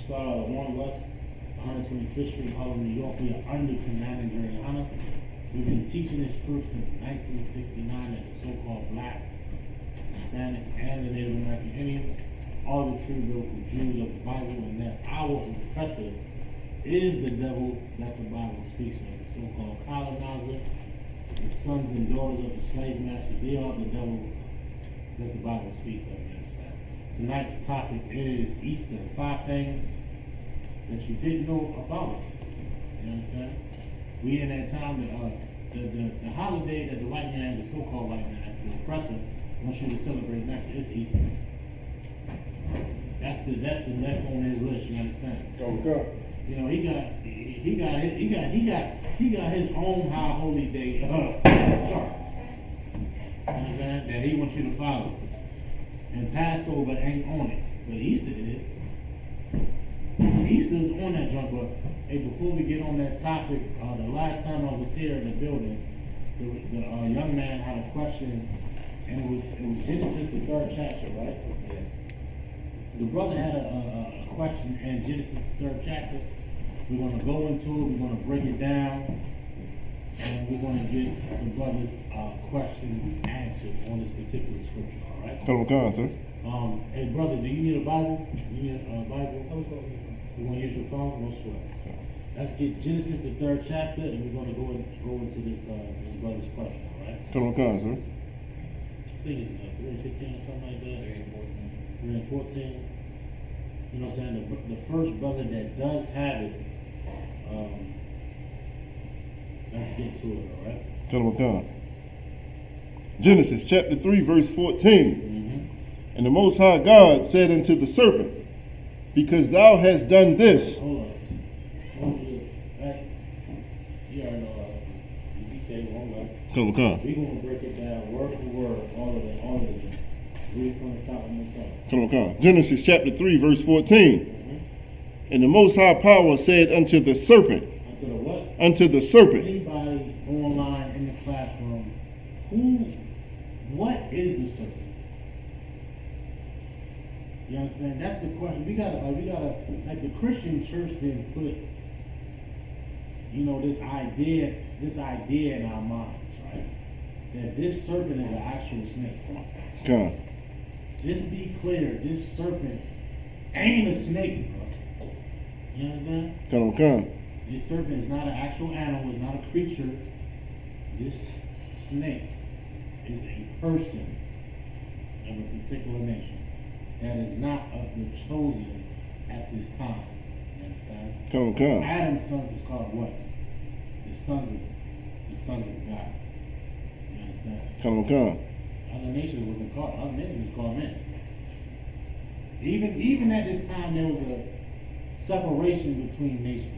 Start out at 1 West 125th Street, Harlem, New York. We are under Command and Juliana. We've been teaching this truth since 1969 that the so-called blacks, Hispanics, and the Native American Indians are the true biblical Jews of the Bible, and that our oppressor is the devil that the Bible speaks of. The so-called colonizer, the sons and daughters of the slave master, they are the devil that the Bible speaks of. Tonight's topic is Easter. 5 things that you didn't know about it. You understand? We in that time that the holiday that the white man, the so-called white man, the oppressor, wants you to celebrate next is Easter. That's the next on his list. You understand? Okay. You know, he got his own high holy day chart. You understand? That he wants you to follow. And Passover ain't on it, but Easter is. Easter's on that junk. But hey, before we get on that topic, the last time I was here in the building, the young man had a question, and it was Genesis, the 3rd chapter, right? Yeah. The brother had a question in Genesis, the 3rd chapter. We're going to go into it. We're going to break it down, and we're going to get the brother's questions answered on this particular scripture. Come on, sir. Hey, brother, do you need a Bible? You need a Bible? You want to use your phone? No sweat. Let's get Genesis, the 3rd chapter, and we're going to go into this brother's question, all right? Come on, sir. I think it's 3 and 15 or something like that. 3 and 14. You know what I'm saying? The first brother that does have it, let's get to it, all right? Come on. Genesis chapter 3, verse 14. Mm-hmm. And the Most High God said unto the serpent, because thou hast done this. Hold on. You already know you came wrong, right? Come. We're going to break it down word for word, all of it. Read from the top and the top. Come. Genesis chapter 3, verse 14. Mm-hmm. And the Most High Power said unto the serpent. Unto the what? Unto the serpent. Anybody online in the classroom, what is the serpent? You understand? That's the question. We gotta, like the Christian church didn't put, this idea in our minds, right? That this serpent is an actual snake. Come. Just be clear, this serpent ain't a snake, bro. You understand? Come. This serpent is not an actual animal, it's not a creature. This snake is a person of a particular nation that is not of the chosen at this time. You understand? Come. Adam's sons was called what? The sons of God. You understand? Come. Other nations wasn't called. Other nations was called men. Even at this time, there was a separation between nations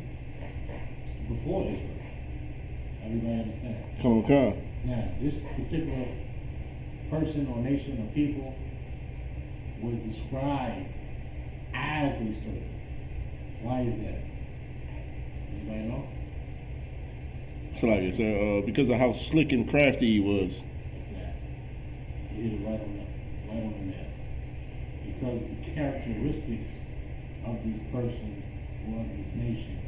before Israel. Everybody understand? Come. Now, this particular person or nation or people was described as a serpent. Why is that? Anybody know? So like you said, because of how slick and crafty he was. Exactly. You hit it right on the nail. Because the characteristics of this person or of this nation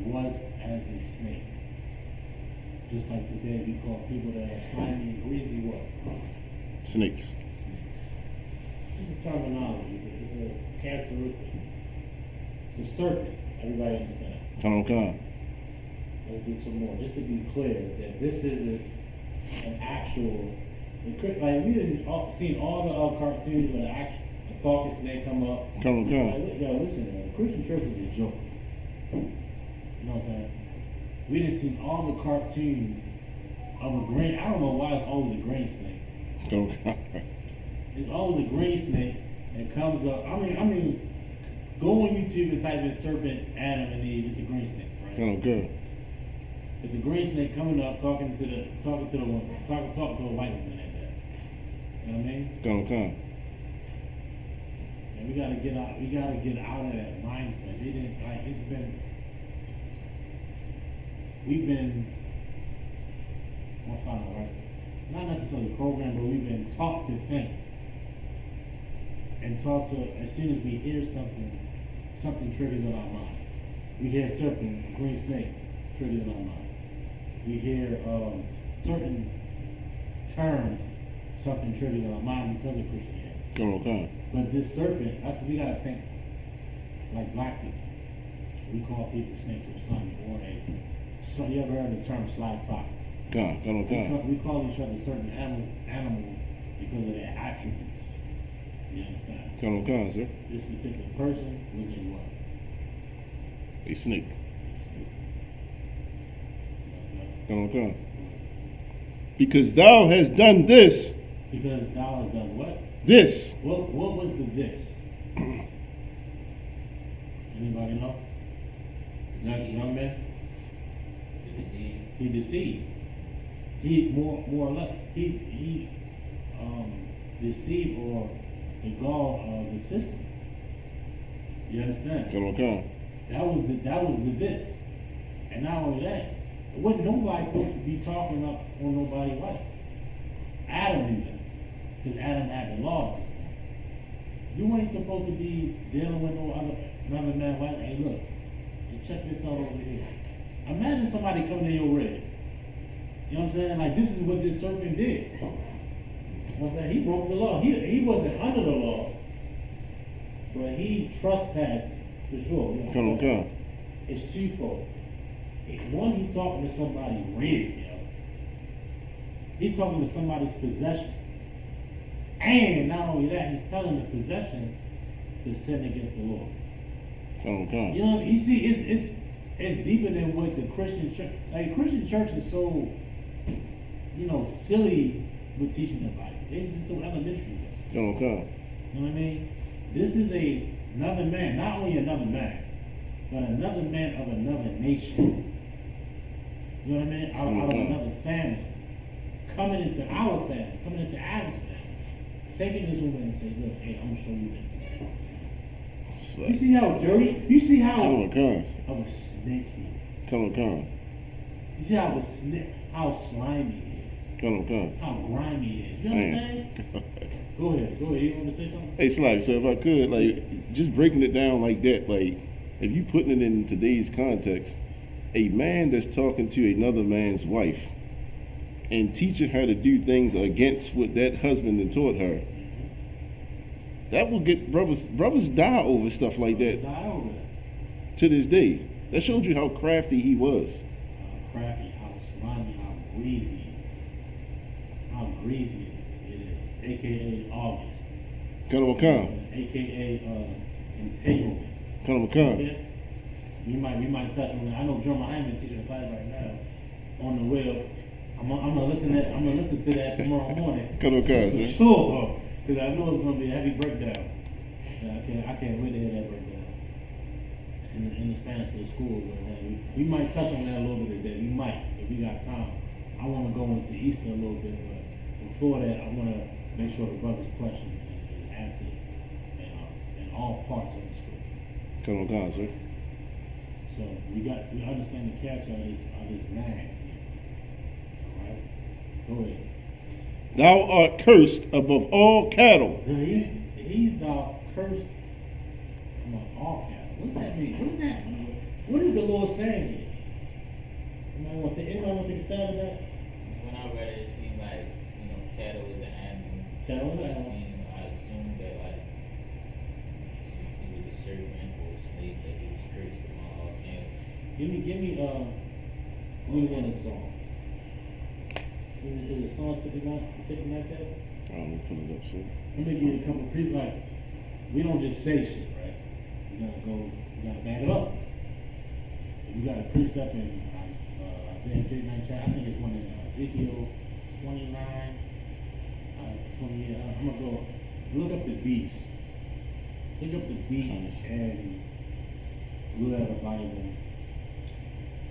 was as a snake. Just like today, we call people that are slimy and greasy what? Snakes. It's a terminology. It's a characteristic. It's a serpent. Everybody understand? Come. Let's do some more. Just to be clear, that this isn't an actual. Like we didn't seen all the cartoons where a talking snake come up. Come. Like, yo, listen, man, Christian church is a joke. You know what I'm saying? We didn't see all the cartoons of a green. I don't know why it's always a green snake. Come. It's always a green snake that comes up. I mean, go on YouTube and type in serpent, Adam and Eve. It's a green snake, right? Come. It's a green snake coming up, talking to a woman, talking to a white woman like that. You know what I mean? Come. And we gotta get out of that mindset. It didn't like we've been right? Not necessarily programmed, but we've been taught to think. And taught to, as soon as we hear something, something triggers in our mind. We hear serpent, green snake, triggers in our mind. We hear certain terms, something triggers in our mind because of Christianity. But this serpent, that's what we gotta think like black people. We call people snakes or slimy or so you ever heard the term sly fox? We call each other certain animals because of their attributes. You understand? Sir. This particular person was a what? A snake. You understand? Because thou hast done this. Because thou hast done what? This. What was the this? Anybody know? Young man? He deceived. He more or less he deceived or beguiled the system. You understand? That was the this. And not only that, it wasn't nobody supposed to be talking up on nobody's wife. Adam knew that. Because Adam had the law. You ain't supposed to be dealing with another man's wife. Hey, look, check this out over here. Imagine somebody coming in your red. You know what I'm saying? Like, this is what this serpent did. You know what I'm saying? He broke the law. He wasn't under the law, but he trespassed for sure. You know? It's twofold. One, he's talking to somebody red, you know. He's talking to somebody's possession. And not only that, he's telling the possession to sin against the Lord. You know, you see, it's deeper than what the Christian church. Like, Christian church is so, you know, silly with teaching the Bible. It's just so elementary. You know what I mean? This is another man, not only another man, but another man of another nation. You know what I mean? Out of another family, coming into our family, coming into Adam's family, taking this woman and saying, "Look, hey, I'm gonna show you this." You see how dirty? You see how of a snake he is. You see how slimy he is. How grimy he is. You understand? Go ahead. You want to say something? Hey, Sly, so if I could, like, just breaking it down like that, like, if you putting it in today's context, a man that's talking to another man's wife and teaching her to do things against what that husband had taught her, that will get brothers die over stuff like that. To this day. That showed you how crafty he was. How crafty, how slimy, how greasy it is. AKA August. AKA entanglement. Okay? We might touch on that. I know German Hyman teaching a class right now on the web. I'm gonna listen to that tomorrow morning. For sure. Because I know it's gonna be a heavy breakdown. I can't wait to hear that breakdown. In the stance of the school, we might touch on that a little bit today. We might, if we got time. I want to go into Easter a little bit, but before that, I want to make sure the brother's question is answered in all parts of the scripture. Sir. So we understand the character of this man. All right, go ahead. Thou art cursed above all cattle. He's thou cursed above all cattle. What does that mean? What is the Lord saying here? Anybody want to take a stab at that? When I read it seemed like, cattle is an animal. Cattle is an animal. I assumed that, he was a serpent or a snake, that he was cursed among all cattle. Give me one of the songs. Is it Psalms 59 cattle? I'm put it up, sir. Let me give you a couple of priests. Like, we don't just say shit, right? You gotta back it up. We got a precept in Isaiah 59 chapter. I think it's one in Ezekiel 29, 28. I'm gonna go look up the beast. Look up the beast and look at the Bible.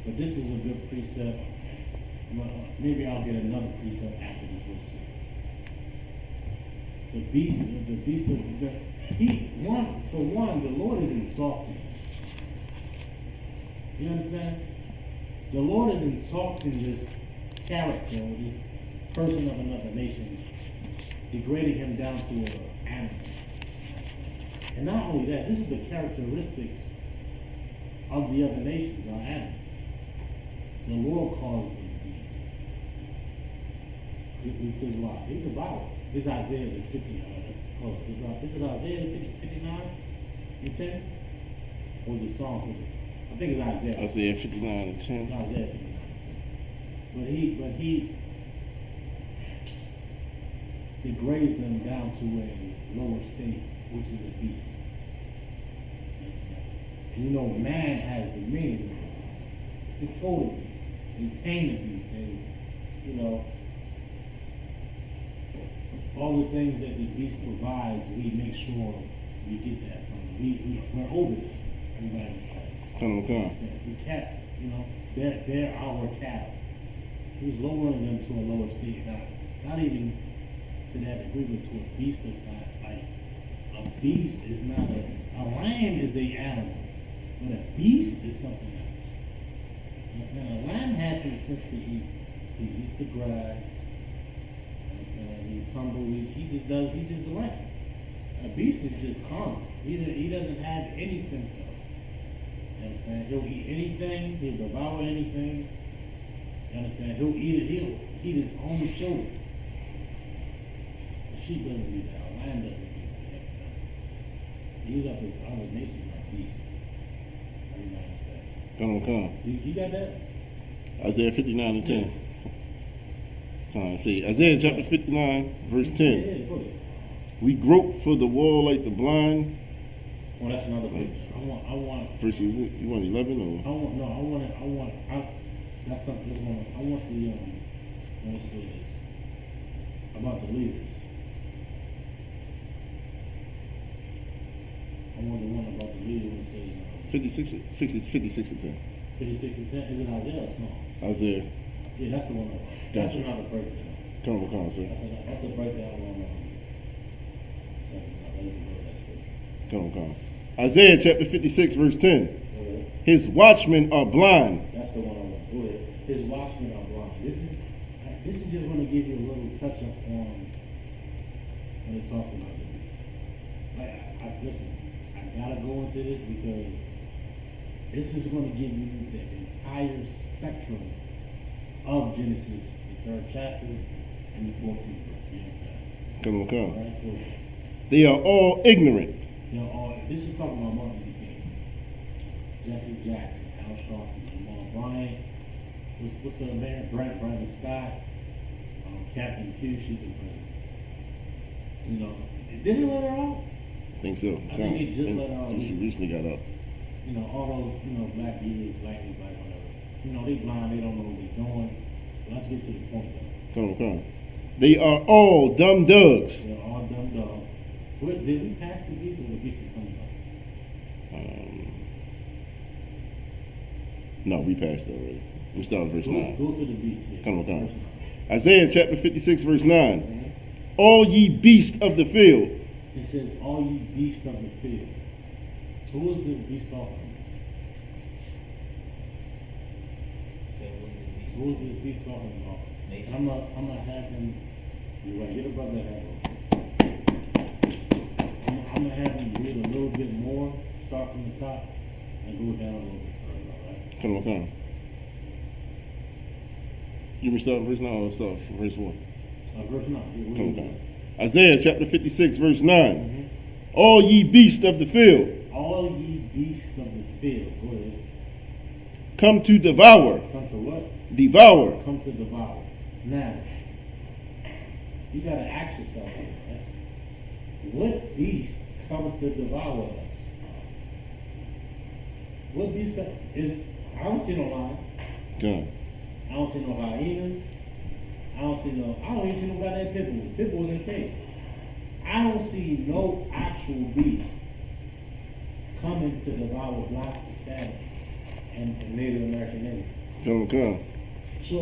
But this is a good precept. Maybe I'll get another precept after this. We'll see. The beast the Lord is insulting. You understand? The Lord is insulting this character, this person of another nation, degrading him down to an animal. And not only that, this is the characteristics of the other nations on animals. The Lord calls them beasts. Because why? Read the Bible. It's Isaiah the 50. Is it Isaiah the 59 and 10? Or is it Psalm 50? I think it's Isaiah. Isaiah 59 and 10. It's Isaiah 59 and 10. But he degrades them down to a lower state, which is a beast. And you know, man has dominion over the beast, control the beast, maintain the beast, and you know, all the things that the beast provides, we make sure we get that from him. We're over it. Everybody understands. Come. We cat, you know, they're our cattle. He's lowering them to a lower state. Not even to that degree, but to a beast that's not like a beast is not a lamb is a animal, but a beast is something else. You know what I'm saying? A lamb has some sense to eat. He eats the grass. You know what I'm saying? He's humble. He's just a lamb. A beast is just carnal. He doesn't have any sense of it. You understand? He'll eat anything. He'll devour anything. You understand? He'll eat it. He'll eat his own children. A sheep doesn't do that. A lamb doesn't do that. These are the other nations like beasts. Everybody understand? Come. You got that? Isaiah 59 and 10. See, Isaiah chapter 59, verse 10. Yeah, go ahead. We grope for the wall like the blind. Well, that's another verse. I want. Verse, is it? You want 11 or? That's something. I want the let me say this about the leaders. I want the one about the leader when it says 56, it's 56 and 10. 56 and 10. Is it Isaiah or Psalm? Isaiah. Yeah, that's the one. That's Gotcha. another breakdown. Come, sir. That's a breakdown on. Come. Isaiah chapter 56, verse 10. Okay. His watchmen are blind. That's the one I want. Go ahead. His watchmen are blind. This is just going to give you a little touch up on when it talks about the beast. Listen, I gotta go into this because this is going to give you the entire spectrum of Genesis, the 3rd chapter and the 14th verse. You understand? Come. Right? Go. They are all ignorant. You know, this is talking about Martin Luther King, Jesse Jackson, Al Sharpton, Lamar Bryant. What's the man? Brandon Scott, Captain Q. She's in prison. You know, did he let her out? I think so. I think he just let her out. She recently got out. You know, all those, black leaders, black, whatever. You know, they blind, they don't know what they're doing. But let's get to the point though. Come. They are all dumb dogs. They're all dumb dogs. Did we pass the beast or the beast is coming up? No, we passed that already. We start with verse 9. Go to the beast. Yeah. Come. Verse 9. Isaiah chapter 56, verse 9. Mm-hmm. All ye beasts of the field. It says, all ye beasts of the field. Who is this beast talking about? Who is this beast talking about? I'm gonna have him. You right, get a brother hat. I'm gonna have him read a little bit more, start from the top, and go down a little bit further. All right? Come. You want me to start verse 9 or start from verse 1? Verse 9. Come. Isaiah chapter 56, verse 9. Mm-hmm. All ye beasts of the field. All ye beasts of the field. Go ahead. Come to devour. Come to what? Devour. Come to devour. Now, you gotta ask yourself, right? What beast comes to devour us? What beast is? I don't see no lions. Come. I don't see no hyenas. I don't even see no goddamn pit bulls. Pit bulls in the cage. I don't see no actual beast coming to devour blacks, Hispanics, and Native American Indians. Come. So,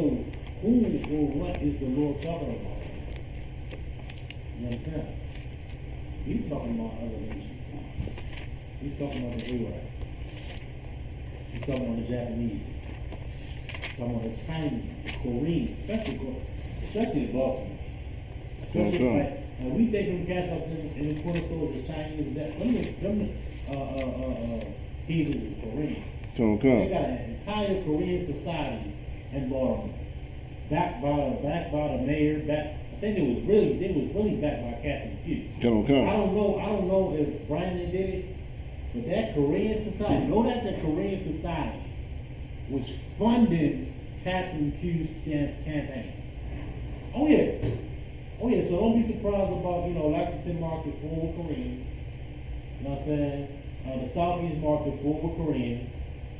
who or what is the Lord talking about? You understand? He's talking about other nations. He's talking about the Arab. He's talking about the Japanese. He's talking about the Chinese, the Koreans, especially Baltimore. And we think them cats up in the corner stores is Chinese. Them heathens is Korean. They got an entire Korean society in Baltimore, backed by the mayor. I think they was really backed by Captain Q. I don't know if Brandon did it, but that Korean society, know that the Korean society was funding Captain Q's campaign. Oh yeah. So don't be surprised about Lexington market full of Koreans. You know what I'm saying? The Southeast market full of Koreans.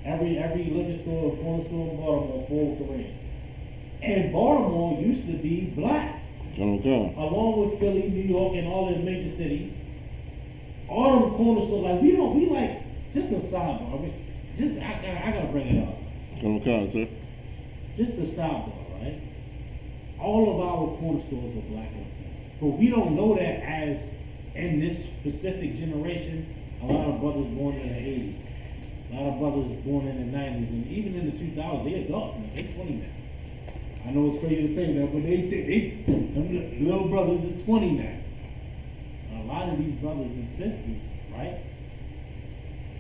Every liquor store, corner store in Baltimore full of Koreans. And Baltimore used to be black. Along with Philly, New York, and all the major cities. All them corner stores, we like, just a sidebar. I mean, I gotta bring it up. Sir. Just a sidebar, right? All of our corner stores are black. But we don't know that as, in this specific generation, a lot of brothers born in the 80s. A lot of brothers born in the 90s, and even in the 2000s, they're adults now. They're 20 now. I know it's crazy to say that, but them little brothers is 20 now. A lot of these brothers and sisters, right?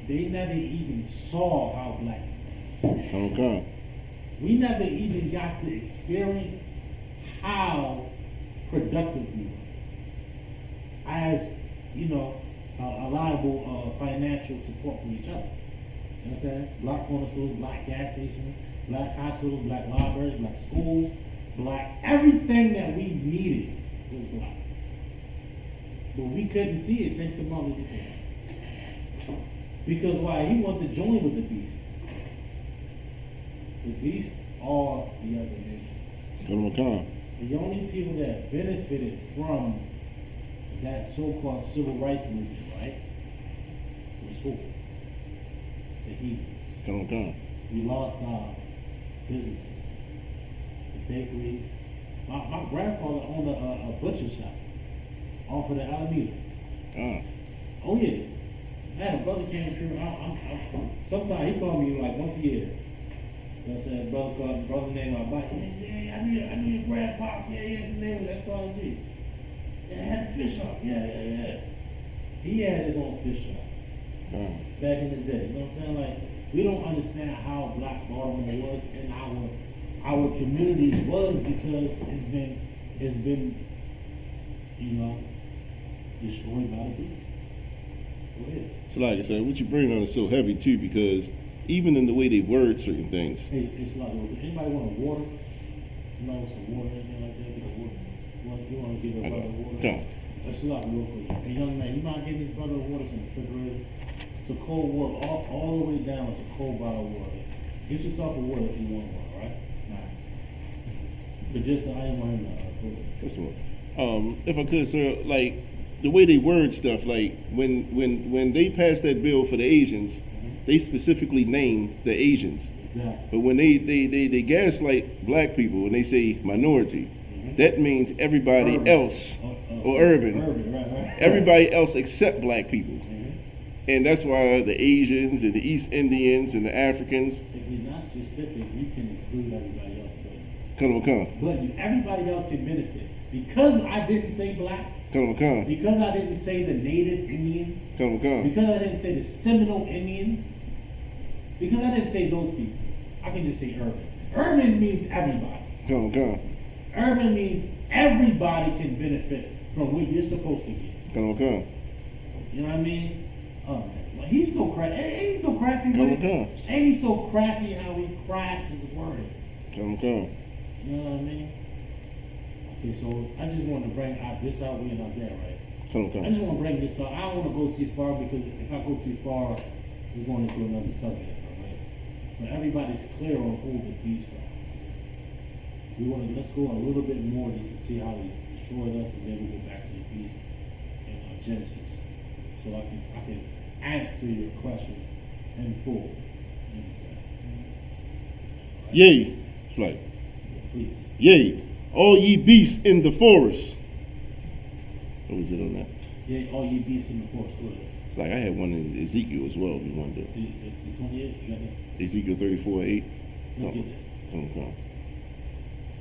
They never even saw our black people. We never even got to experience how productive we were. As, a reliable financial support for each other. You know what I'm saying? Black corner stores, black gas stations, black hospitals, black libraries, black schools, black, everything that we needed was black. But we couldn't see it thanks to Martin Luther King. Because why? He wanted to join with the beast. The beast are the other nations. The only people that benefited from that so-called civil rights movement, right, was who? The heathens. We lost our businesses, the bakeries. My grandfather owned a butcher shop off of the Alameda. Oh yeah. I had a brother came through. Sometimes he called me like once a year. You know what I'm saying? Brother named my bike. Yeah, I knew your grandpa. Yeah, his name was XYZ. Yeah, I had a fish shop. Yeah. He had his own fish shop. Back in the day. You know what I'm saying? Like, we don't understand how black Baltimore was and our communities was because it's been destroyed by the beast. Go ahead. So like I said, what you bring on is so heavy too, because even in the way they word certain things. Hey, it's like, anybody want a water? Anybody want some water, anything like that? Get a water. You want to give a brother water? Come. That's a lot real quick. Hey, young man, you mind giving this brother water from the refrigerator? It's a cold water, all the way down. It's a cold bottle of water. Get yourself a water if you want one, all right? Nah. But just, I ain't want him to go ahead. That's one. If I could, sir, like, the way they word stuff, like, when they passed that bill for the Asians, they specifically named the Asians. Exactly. But when they gaslight black people and they say minority, that means everybody else, or urban. Right. Everybody else except black people. And that's why the Asians and the East Indians and the Africans. If you're not specific, you can include everybody else. Come. But everybody else can benefit. Because I didn't say black. Come. Because I didn't say the Native Indians. Come. Because I didn't say the Seminole Indians. Because I didn't say those people. I can just say urban. Urban means everybody. Come. Urban means everybody can benefit from what you're supposed to get. Come. You know what I mean? Well, he's so crafty. Ain't he so crafty? Ain't he so crafty how he crafts his words? Come. You know what I mean? Okay, so I just want to bring this out. We're not there, right? Come. I just want to bring this out. I don't want to go too far because if I go too far, we're going into another subject, all right? But everybody's clear on who the beasts are. Let's go a little bit more just to see how he destroyed us, and then we'll go back to the beast in Genesis. So I can answer your question in full. You understand? Right. Yea, it's like, Please. yea, all ye beasts in the forest. What was it on that? Yeah, all ye beasts in the forest. Go ahead. It's like I had one in Ezekiel as well, if you wanted to. The 28, you got that? Ezekiel 34:8. Let's get that. Come.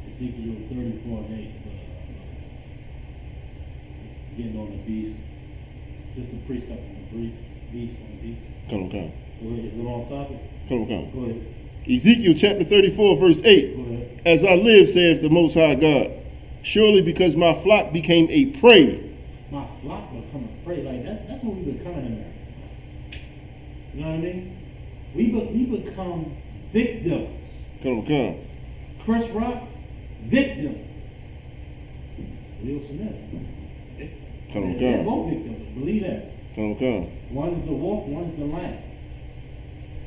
Ezekiel 34:8. getting on the beast. Just the precept on the beast on the beast. Come on. Go ahead. Is it on topic? Come on. Go ahead. Ezekiel chapter 34, verse 8. Go ahead. As I live, saith the Most High God, surely because my flock became a prey. My flock become a prey. Like that's what we become in America. You know what I mean? We become victims. Come. Chris Rock, victim. Will Smith. They're both victims. Believe that. Come. One is the wolf, one is the lamb.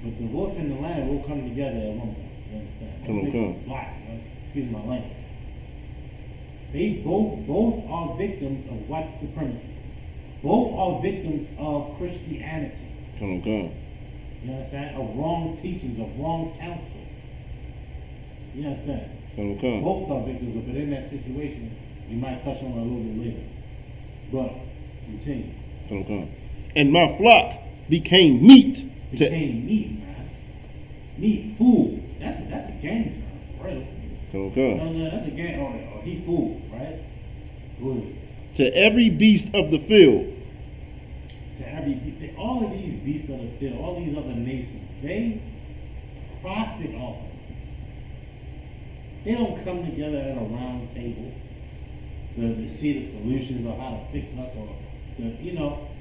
But the wolf and the lamb will come together at one point. You understand? Come. Black. Excuse my language. They both are victims of white supremacy. Both are victims of Christianity. Come. You understand? Of wrong teachings, of wrong counsel. You understand? Come. Both are victims of it. In that situation, we might touch on it a little bit later. But continue. Come. And my flock became meat. Became meat, man. Meat, food. That's a game term, really. Come. That's a game. Or he food, right? Good. To every beast of the field. All of these beasts of the field, all these other nations, they profit off of this. They don't come together at a round table to see the solutions or how to fix us or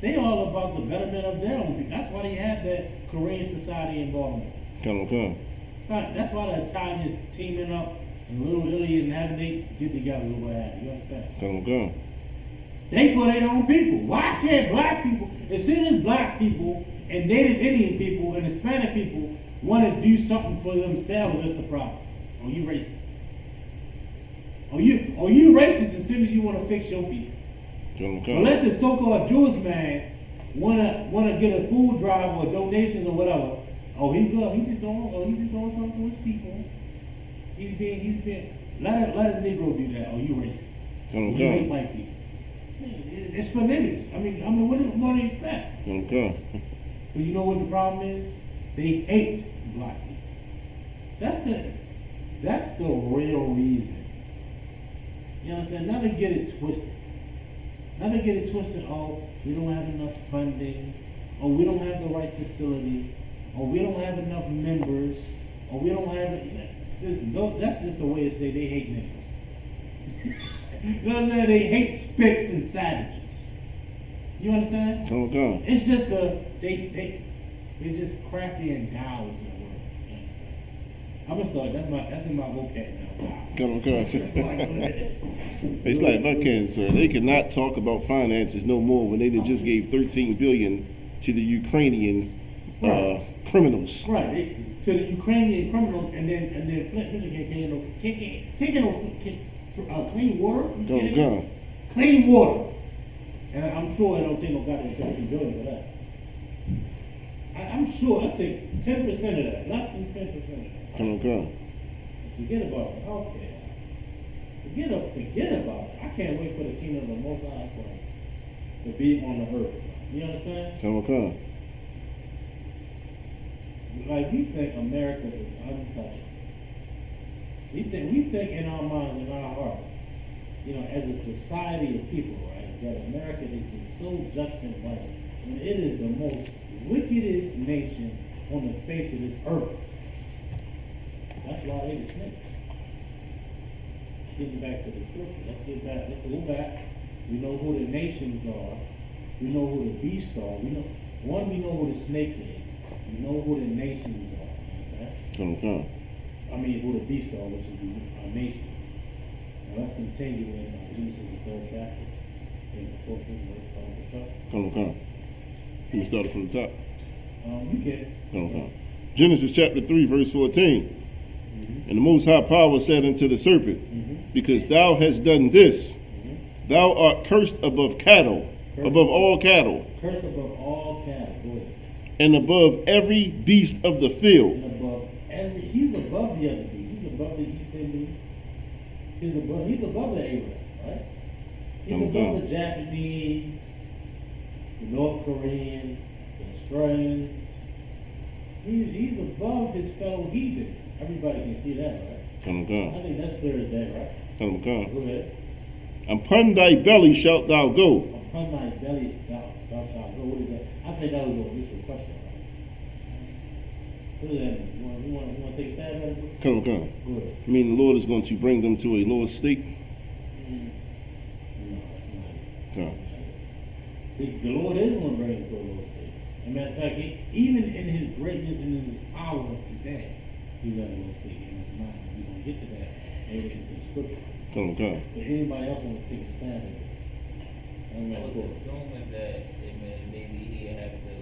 they all about the betterment of their own people. That's why they have that Korean society in Baltimore. Come. Right. That's why the Italians teaming up and Little Italy and having they get together or what have you. You understand? Come. They for their own people. Why can't black people, as soon as black people and Native Indian people and Hispanic people want to do something for themselves, that's a problem. Or you racist. Or you racist as soon as you want to fix your people. But let the so-called Jewish man wanna get a food drive or donations or whatever. Oh, he's just doing something for his people. He's being let a Negro do that. Oh, you racist. You hate white people. It's for niggas. I mean, what do you expect? But you know what the problem is? They hate black people. That's the real reason. You understand? Now they get it twisted. Oh, we don't have enough funding. Or we don't have the right facility. Or we don't have enough members. Or we don't have that's just a way to say they hate niggas. You know what I'm saying? They hate spits and savages. You understand? Come. It's just they're just crafty and guile with their word. You understand? I'm gonna start. That's in my vocab now. Come. It's like my kids, sir. They cannot talk about finances no more when they just gave $13 billion to the Ukrainian criminals. Right. To the Ukrainian criminals, and then Flint, Michigan can't get no clean water. Come. Clean water. And I'm sure it don't take no goddamn $13 billion for that. I'm sure I take 10% of that, less than 10% of that. Come. Forget about it. Okay. Forget about it. I can't wait for the kingdom of the Most High to be on the earth. You understand? Come. Like we think America is untouchable. We think in our minds, in our hearts, as a society of people, right, that America is just so just and right. And it is the most wickedest nation on the face of this earth. That's why they the snakes. Getting back to the scripture. Let's go back. We know who the nations are. We know who the beasts are. We know who the snake is. We know who the nations are. Okay? Come. I mean, who the beasts are, which is a nation. Now let's continue in Genesis, the 3rd chapter, in the 14th verse. Come. You started from the top. You can. Come. Genesis chapter 3, verse 14. And the Most High Power said unto the serpent, because thou hast done this, thou art cursed above cattle, above all cattle. Cursed above all cattle. Go ahead. And above every beast of the field. And above he's above the other beasts. He's above the East Indian. He's above the Arab, right? He's above the Japanese, the North Korean, the Australian. He's above his fellow heathen. Everybody can see that, right? Come. I think that's clear as day, right? Come. Go ahead. Upon thy belly shalt thou go. upon thy belly thou shalt go. What is that? I think that was your initial question, right? What does that mean? You want to take a stab at it? Come. Go ahead. I mean, the Lord is going to bring them to a lower state. No, that's not it. Come. The Lord is going to bring him to a lower state. As a matter of fact, even in his greatness and in his power today, he's at a lower state in his mind. We're going to get to that later into the scripture. Come. But anybody else want to take a stab at it? I was assuming that maybe he'd have to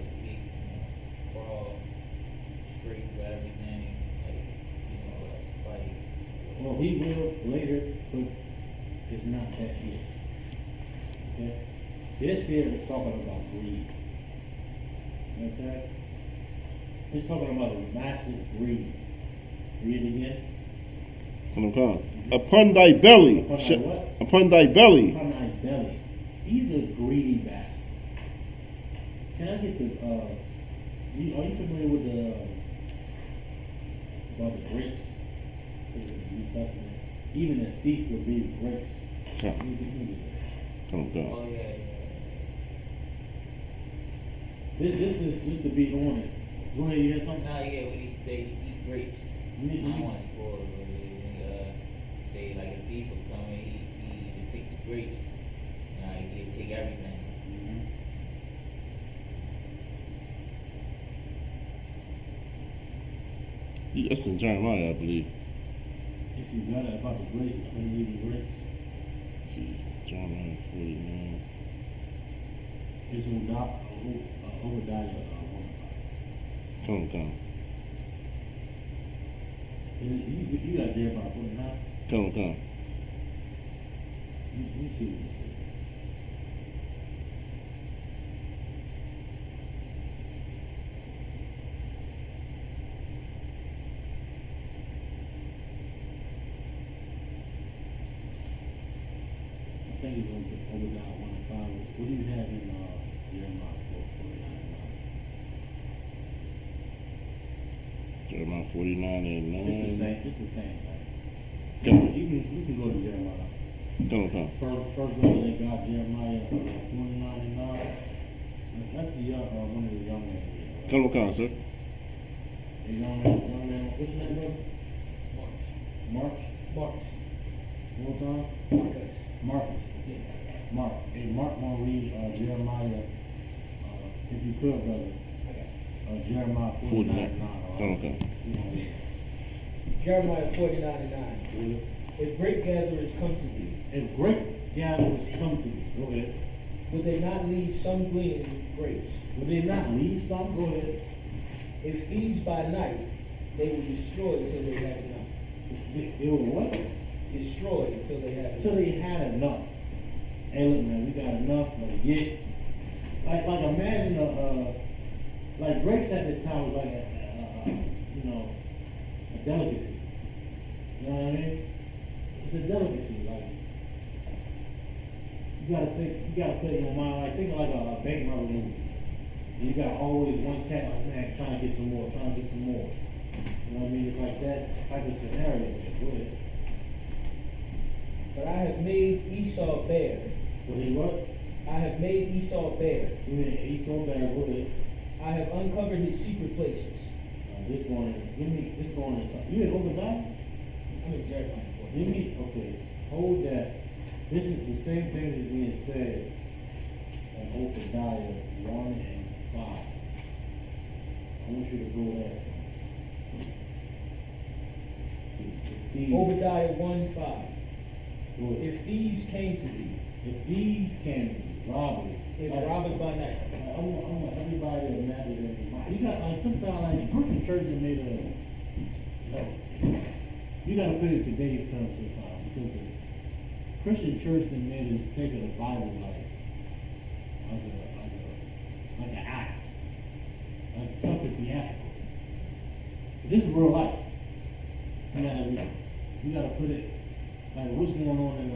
crawl straight for everything, like fight. Well, he will later, but it's not that yet. Okay? This here is talking about greed. You understand? It's talking about a massive greed. Read it again. Come. Upon thy belly. Upon thy what? Upon thy belly. Upon thy belly. He's a greedy bastard. Can I get the, are you familiar with about the grapes? In the New Testament. Even a thief would be grapes. Come. Oh yeah. This is the beat on it. Go ahead, you had something? Nah, yeah, when you say eat grapes, I don't want to spoil it, but when you say like a thief will come and he take the grapes, he'll take everything. That's in Jeremiah, I believe. If you got it about the grapes, I'm going to leave the grapes. Jeez, Jeremiah 49. It's Obadiah. Come. You got Jeremiah 49? Come. Let me see what it says. I think it's Obadiah 1 and 5. What do you have in Jeremiah 49? Jeremiah 49 and 9. It's the same thing. Come. You can go to Jeremiah. Come. First go to God, Jeremiah 49 and 9. That's the one of the young men. Come, sir. The young man, what's your name, brother? March. One more time? Marcus. Yeah. Mark want to read Jeremiah, if you could, brother. Jeremiah 49 and 9. Come. Jeremiah 49 and 9. If grape gatherers come to thee, If grape gatherers come to thee, go ahead. would they not leave some gleaning grapes? Would they not leave some? Go ahead. If thieves by night, they will destroy until they have enough. They will what? Destroy until they have enough. Until they had enough. Hey, look, man, we got enough. Let's get. Like imagine like grapes at this time was like a delicacy. You know what I mean? It's a delicacy. Like you gotta put in your mind, like think of like a bank robber movie. And you got always one cat like, man, trying to get some more. You know what I mean? It's like that type of scenario. Go ahead. But I have made Esau bare. What he what? I have made Esau bare. You mean Esau bare? Go ahead. I have uncovered his secret places. This going in something. You in Obadiah? I'm in Jeremiah 49. Okay, hold that. This is the same thing that's being said in Obadiah 1 and 5. I want you to go there. Obadiah 1:5. Go ahead. If thieves came to thee, If thieves came to be robbers, if robbers by night, I want everybody to imagine that in mind. You got like sometimes like the Christian church that made you gotta put it in today's terms sometimes because the Christian church that made us think of the Bible like an act, like something theatrical. But this is real life. You gotta put it like what's going on in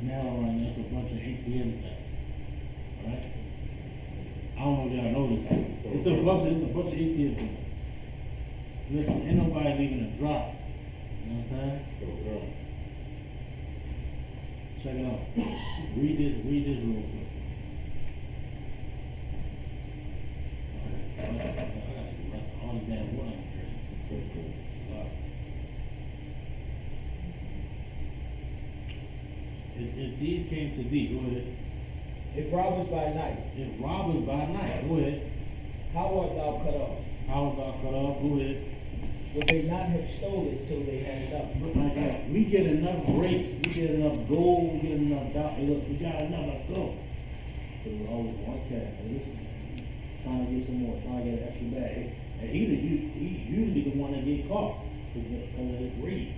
now right now, it's a bunch of ATM tests, right? I don't know if y'all know this. It's a bunch of ATM tests. Listen, ain't nobody leaving a drop. You know what I'm saying? Check it out. Read this real quick. I gotta rest all the damn water I'm drinking. If these came to thee, go ahead. If robbers by night, If robbers by night, go ahead. how art thou cut off? How art thou cut off? Go ahead. Would they not have stolen till they had enough? But like that, we get enough grapes, we get enough gold, we get enough dollars. Hey, look, we got enough, let's go. But it was always one cat. Hey, listen, trying to get some more, trying to get an extra bag. And he usually the one that get caught because of his greed.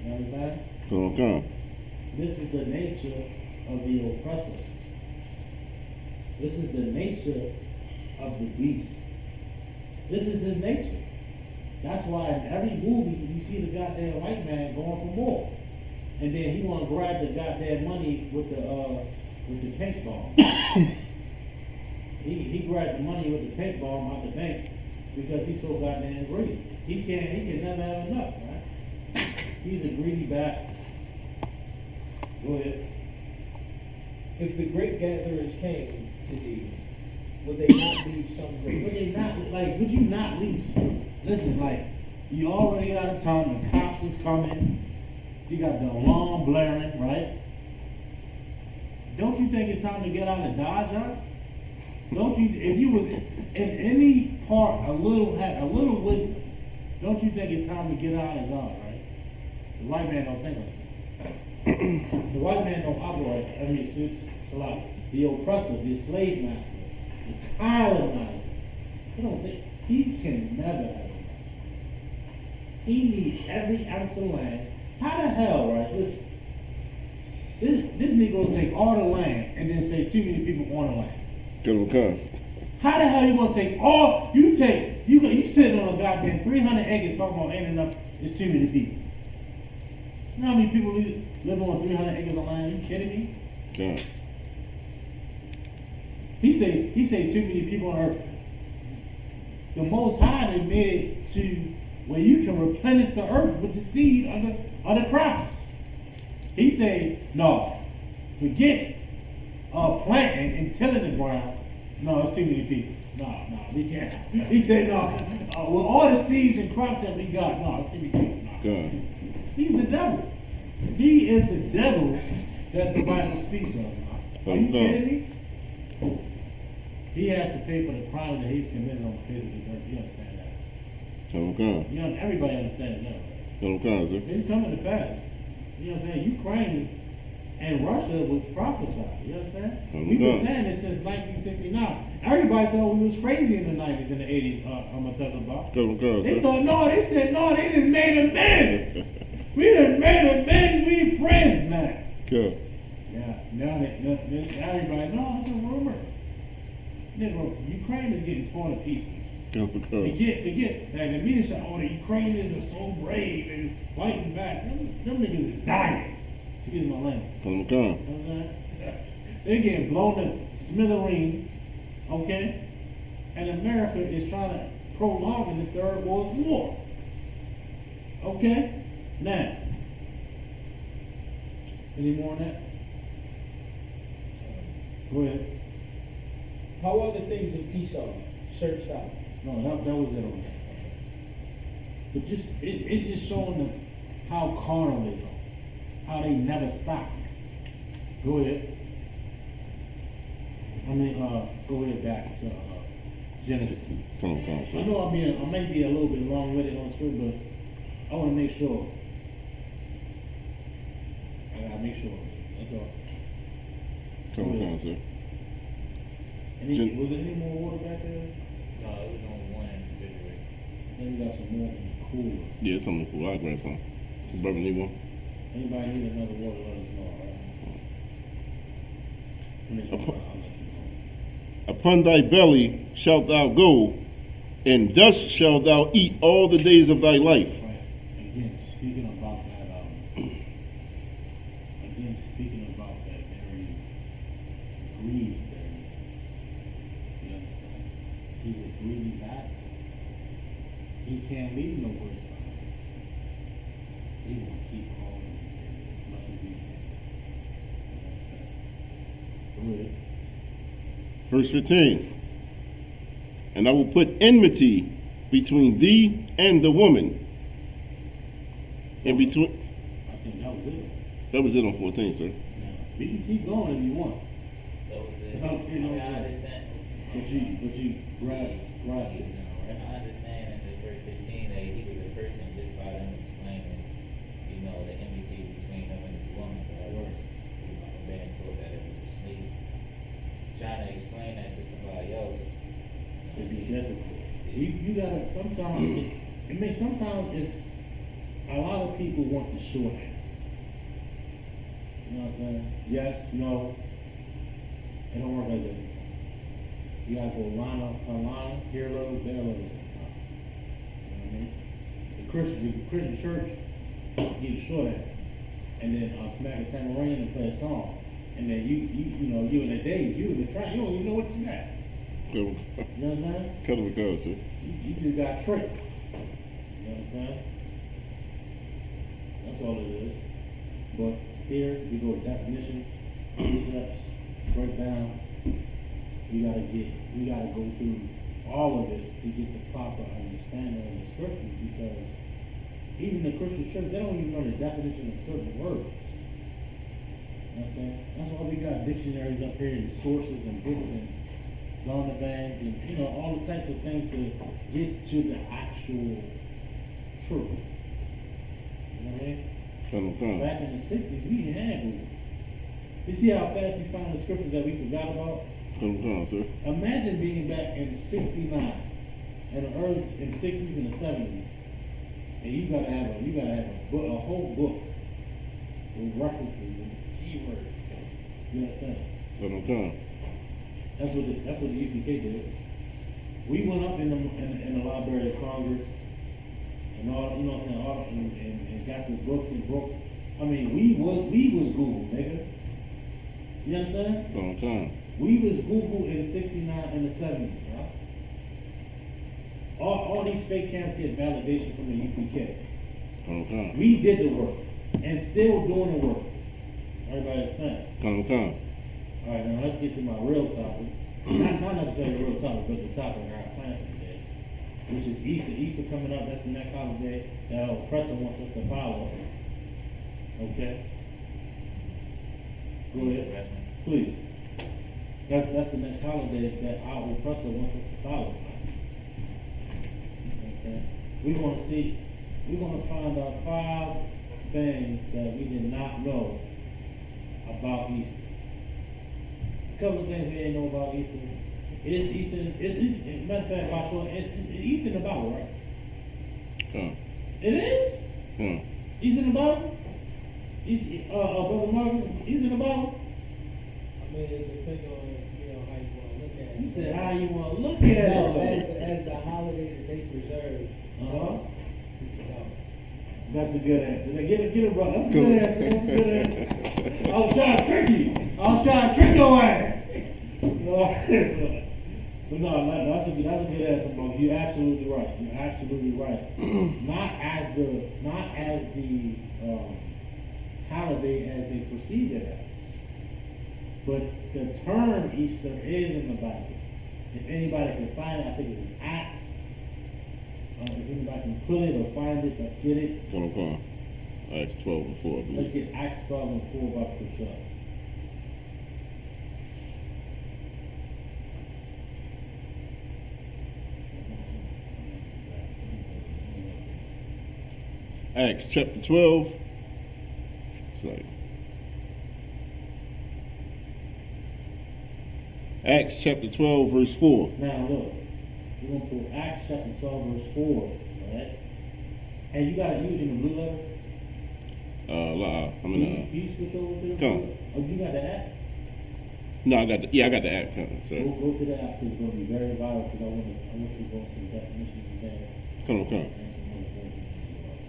You understand? Come. This is the nature of the oppressor. This is the nature of the beast. This is his nature. That's why in every movie you see the goddamn white man going for more. And then he wanna grab the goddamn money with the pink bomb. he grabbed the money with the pink bomb out the bank because he's so goddamn greedy. He can never have enough, right? He's a greedy bastard. Go ahead. If the grape gatherers came to thee, would they not leave some Would grape? they not, like, would you not leave some? Listen, like, you already out of town, the cops is coming, you got the alarm blaring, right? Don't you think it's time to get out of Dodge, huh? Don't you, if you was in any part, had a little wisdom, don't you think it's time to get out of Dodge, right? The white man don't think like that. The white man don't operate, it's a lot. The oppressor, the slave master, the colonizer, he don't think, he can never have enough. He needs every ounce of land. How the hell, right? Listen, this nigga will take all the land and then say too many people on the land. Come. How the hell you gonna take all, you sitting on a goddamn 300 acres talking about ain't enough, it's too many people. You know how many people live on 300 acres of land? You kidding me? Come. He say too many people on earth. The Most High they made it to where you can replenish the earth with the seed of the crops. He said, no, forget planting and tilling the ground. No, it's too many people. No, we can't. He said, no, with all the seeds and crops that we got, no, it's too many people. No. Come. He's the devil. He is the devil that the Bible speaks of. Are you kidding me? He has to pay for the crime that he's committed on the face of the earth. You understand that? Come. You know, everybody understands that. Right? Come, sir. It's coming to pass. You know what I'm saying? Ukraine and Russia was prophesied. You understand? We've been saying this since 1969. Everybody thought we was crazy in the 90s and the 80s. I'm gonna tell about. Come, They sir. thought no. They said no. They just made amends. We done made amends. We friends now. Come. Yeah. Now everybody, no, it's a rumor. Nigga, Ukraine is getting torn to pieces. Come. Forget. Like the media said, oh, the Ukrainians are so brave and fighting back. Them niggas is dying. Excuse my language. Come. You know what I'm saying? They're getting blown to smithereens, okay? And America is trying to prolong the Third World War. Okay? Now, any more on that? Go ahead. How are the things of Esau searched out? No, that was it on that. But just it's just showing them how carnal they are, how they never stop. Go ahead. Go ahead back to Genesis. Come, I sir. know I may be a little bit long-winded on script, but I want to make sure. I gotta make sure. That's all. Come, sir. Was there any more water back there? No, it was only one in the refrigerator. Then we got some more in the cooler. Yeah, something cool. I'll grab some. Brother, need one? Anybody need another water, let us know, alright? I'll let you know. Upon thy belly shalt thou go, and dust shalt thou eat all the days of thy life. Right. Again, speaking about that very greed there. You understand? He's a greedy bastard. He can't leave no words behind. He will keep calling as much as he can. Read it. Verse 15. And I will put enmity between thee and the woman. And between. I think that was it. That was it on 14, sir. Now, we can keep going if you want. That was it. No, you know, I understand. But you grab it now, I right? understand in the verse 15 that he was a person just by them explaining, the enmity between him and his woman. But I was, being told that it was a slave. Trying to explain that to somebody else. It'd be difficult. You gotta, sometimes it's, a lot of people want the short answer. You know what I'm saying? Yes, no. It don't work like this. You gotta go line up per line, here a little, there a little sometimes. You know what I mean? The Christian church give you the short answer. And then smack a tambourine and play a song. And then you in the day, you in the track, you don't even know what you said. You know what I'm saying? Cut him a call, sir. You just got tricked. You understand? That's all it is. But here we go definition, precepts, breakdown. We gotta go through all of it to get the proper understanding of the scriptures, because even the Christian church, they don't even know the definition of certain words. You know what I'm saying? That's why we got dictionaries up here and sources and books and zonavans and all the types of things to get to the actual truth. You know what I mean? Back in the 60s, we didn't have Google. You see how fast we found the scriptures that we forgot about? Sir. Imagine being back in 69, in the early in 60s and the 70s, and you gotta have a whole book with references and keywords. You understand? That's what the UPK did. We went up in the Library of Congress and all, and got the books and broke. I mean, we was Google, nigga. You understand? We was Google in 69 and the 70s, right? All these fake camps get validation from the UPK. We did the work and still doing the work. Everybody understand? All right, now let's get to my real topic. Not necessarily the real topic, but the topic our planet today, which is Easter. Easter coming up. That's the next holiday that our oppressor wants us to follow. Okay. Go ahead, please. That's the next holiday that our oppressor wants us to follow. Understand? We're going to find out 5 things that we did not know about Easter. A couple of things we didn't know about Easter. Matter of fact, Joshua, it's Easter in the Bible, right? It is? Easter in the Bible? Brother Marcus, Easter in the Bible? I mean, it depends on how you want to look at it. You said how you want to look at it. As the holiday that they preserve. That's a good answer. Now get it, bro. That's a good answer. I was trying to trick you. I was trying to trick your ass. But no, that's a good answer, bro. You're absolutely right. Not as the holiday as they perceive it as. But the term Easter is in the Bible. If anybody can find it, I think it's in Acts. If anybody can pull it or find it, let's get it. Acts 12 and 4, I believe. Let's get Acts 12 and 4 by Priscilla. Acts chapter 12. Sorry. Acts chapter 12, verse 4. Now look, we're going to pull Acts chapter 12, verse 4, alright? And you got it used in the blue letter? I'm in Can you switch over to the Come. Oh, you got the app? No, I got the app. Sorry. Go to the app, because it's going to be very vital, because I want you to go some definitions in there. Come. And some other things as well.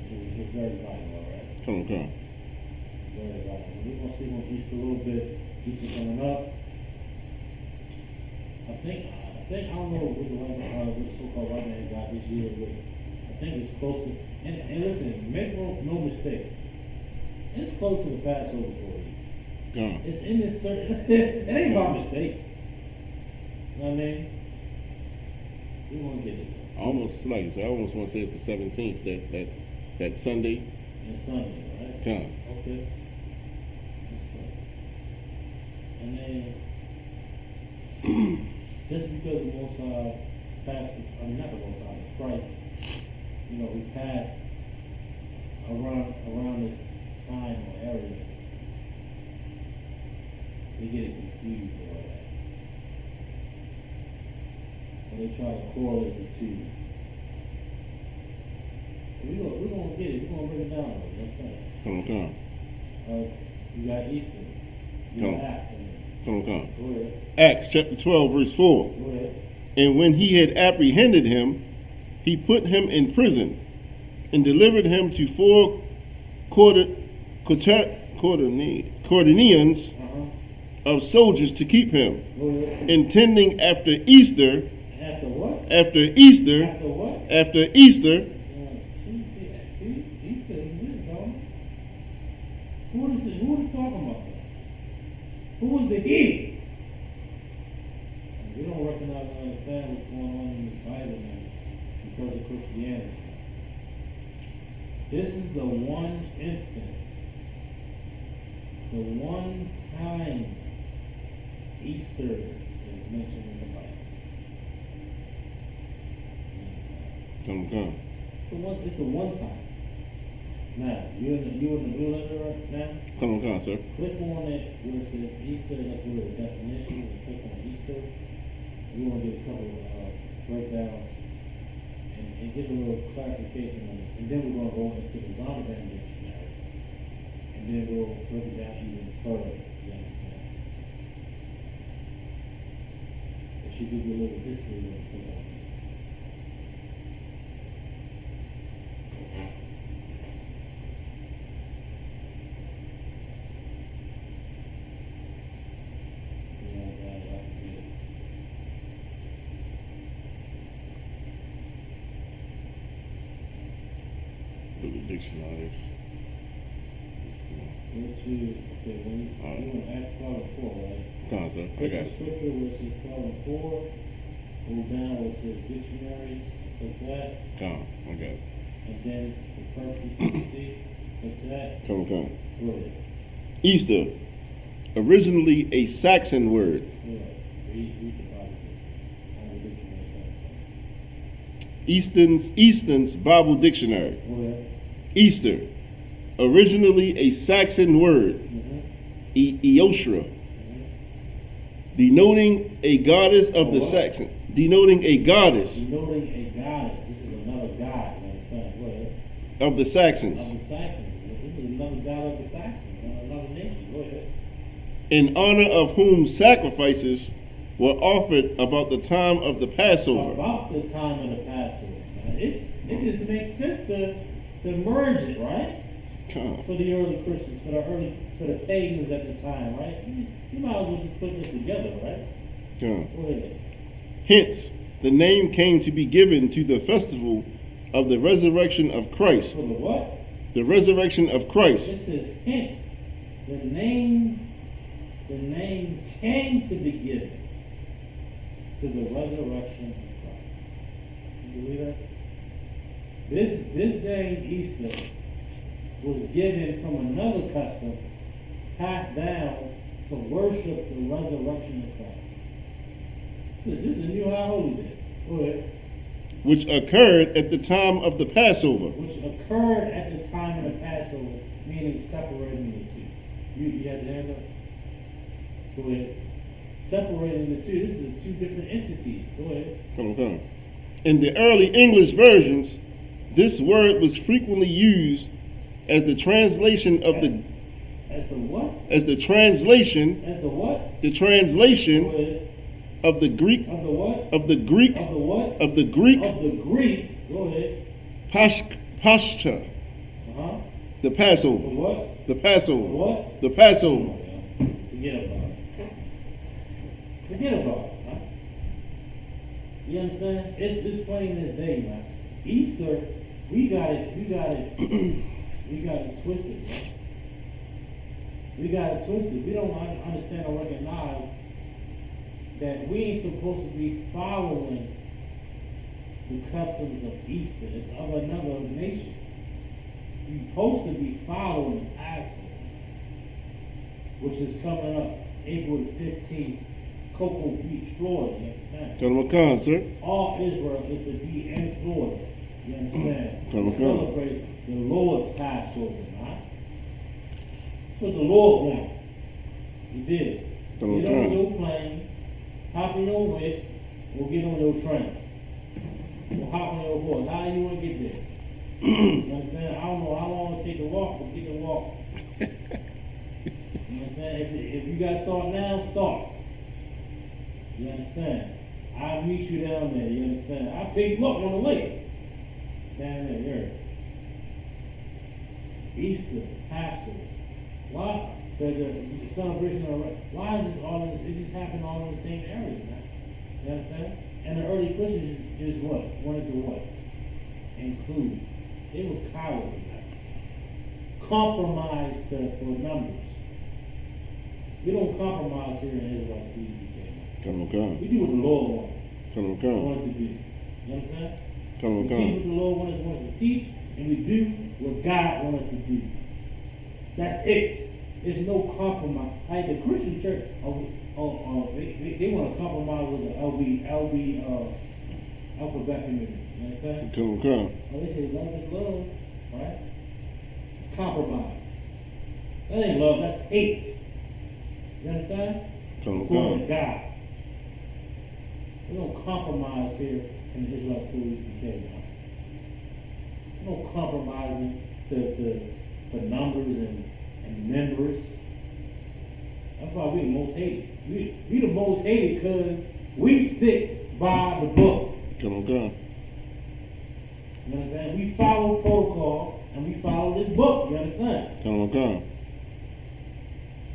It's very vital, alright? Come. Very vital. We're going to speak on Easter a little bit. Easter coming up. I don't know what the so-called white man got this year, but I think it's closer. And listen, make no mistake, it's close to the Passover for you. Gone. It's in this certain. It ain't by mistake. You know what I mean? We won't get it. I almost want to say it's the 17th. That Sunday. And Sunday, right? Gone. Okay. That's right. And then, just because the Most High passed, not the Most High, Christ, we passed around this time or area, they get it confused or all that. And they try to correlate the two. We're gonna get it. We're gonna bring it down. That's right. Come on. You got Easter. You Come got on. Acts. Come on. Go ahead. Acts chapter 12, verse 4. Go ahead. And when he had apprehended him, he put him in prison and delivered him to 4 quaternions of soldiers to keep him, Go ahead. intending after Easter. After what? After Easter. After what? After Easter. See, Easter exists, dog. Who is talking about that? Who was the he? We don't recognize and understand what's going on in this Bible, man, because of Christianity. This is the one instance, the one time Easter is mentioned in the Bible. Come. It's the one time. Now, you in the blue letter right now? Come on, sir. Click on it where it says Easter, let's go to the definition, and click on Easter. We want to get a couple breakdown and get a little clarification on this. And then we're going to go into the Zondervan dictionary. And then we'll break it down even further. You understand? It should give you a little history when you click on this. Dictionary. When you Acts 12 and 4, right? Come on, sir. I Click got the it. scripture where it says 12 and 4, go down where it says dictionary, click that, Come on. I got it. and then the first ECC, click that, Come. go ahead. Easter. Originally a Saxon word. Go ahead. Read the Bible. On the dictionary. Easton's Bible Dictionary. Go ahead. Easter. Originally a Saxon word. Eostra. Denoting a goddess of the Saxon. Denoting a goddess Denoting a goddess. This is another god, you understand? Go ahead. of the Saxons. Of the Saxons. This is another god of the Saxons, another nation. Go ahead. In honor of whom sacrifices were offered about the time of the Passover. About the time of the Passover. It just makes sense to merge it, right? Come. For the early Christians, for the pagans at the time, right? You might as well just put this together, right? Come. Go ahead. Hence, the name came to be given to the festival of the resurrection of Christ. For the what? The resurrection of Christ. This is hence. The name came to be given to the resurrection of Christ. You believe that? This day Easter was given from another custom passed down to worship the resurrection of Christ. So this is a new high holy day. Go ahead. Which occurred at the time of the Passover. Which occurred at the time of the Passover, meaning separating the two. You had your hand up? Go ahead. Separating the two. This is two different entities. Go ahead. Come. In the early English versions, this word was frequently used as the translation of the As the what? as the translation As the what? the Go translation ahead. of the Greek Of the what? of the Greek Of the what? of the Greek Of the Greek. Go ahead. Pascha, the For Passover, what? the For Passover, what? the Passover. Forget about it. Forget about it, huh? You understand? It's this plain as day, man. Easter, we got it twisted, man. We got it twisted. We don't understand or recognize that we ain't supposed to be following the customs of Easter. It's of another nation. You're supposed to be following the Passover, which is coming up April 15th, Cocoa Beach, Florida. You understand? Come, sir. All Israel is to be in Florida. You understand? Come. Celebrate the Lord's Passover, right? That's what the Lord wanted. He did. Come. Get on your plane, hop in your whip, or get on your train. Or hop on your horse. How do you want to get there? You understand? I don't know how long it take to walk, but get to walk. You understand? If you got to start now, start. You understand? I'll meet you down there. You understand? I'll pick you up on the lake. Down there. Easter, Passover. Why? The celebration of why is this all in this? It just happened all in the same area, man. You understand? And the early Christians just what? Wanted to what? Include. It was cowardly, man. Compromise for numbers. We don't compromise here in Israel's PDK. Come. We do what the Lord wants. Come. Wants to do. You understand? Come. We teach what the Lord wants us to teach, and we do what God wants us to do. That's it. There's no compromise. Like the Christian church, they want to compromise with the LB alphabet community. You understand? Come. Oh, they say love is love, right? It's compromise. That ain't love, that's hate. You understand? Come. According to God. We don't compromise here in the Israel school PK now. We don't compromising for numbers and members. That's why we the most hated. We the most hated because we stick by the book. Come. You understand? We follow protocol and we follow this book. You understand? Come.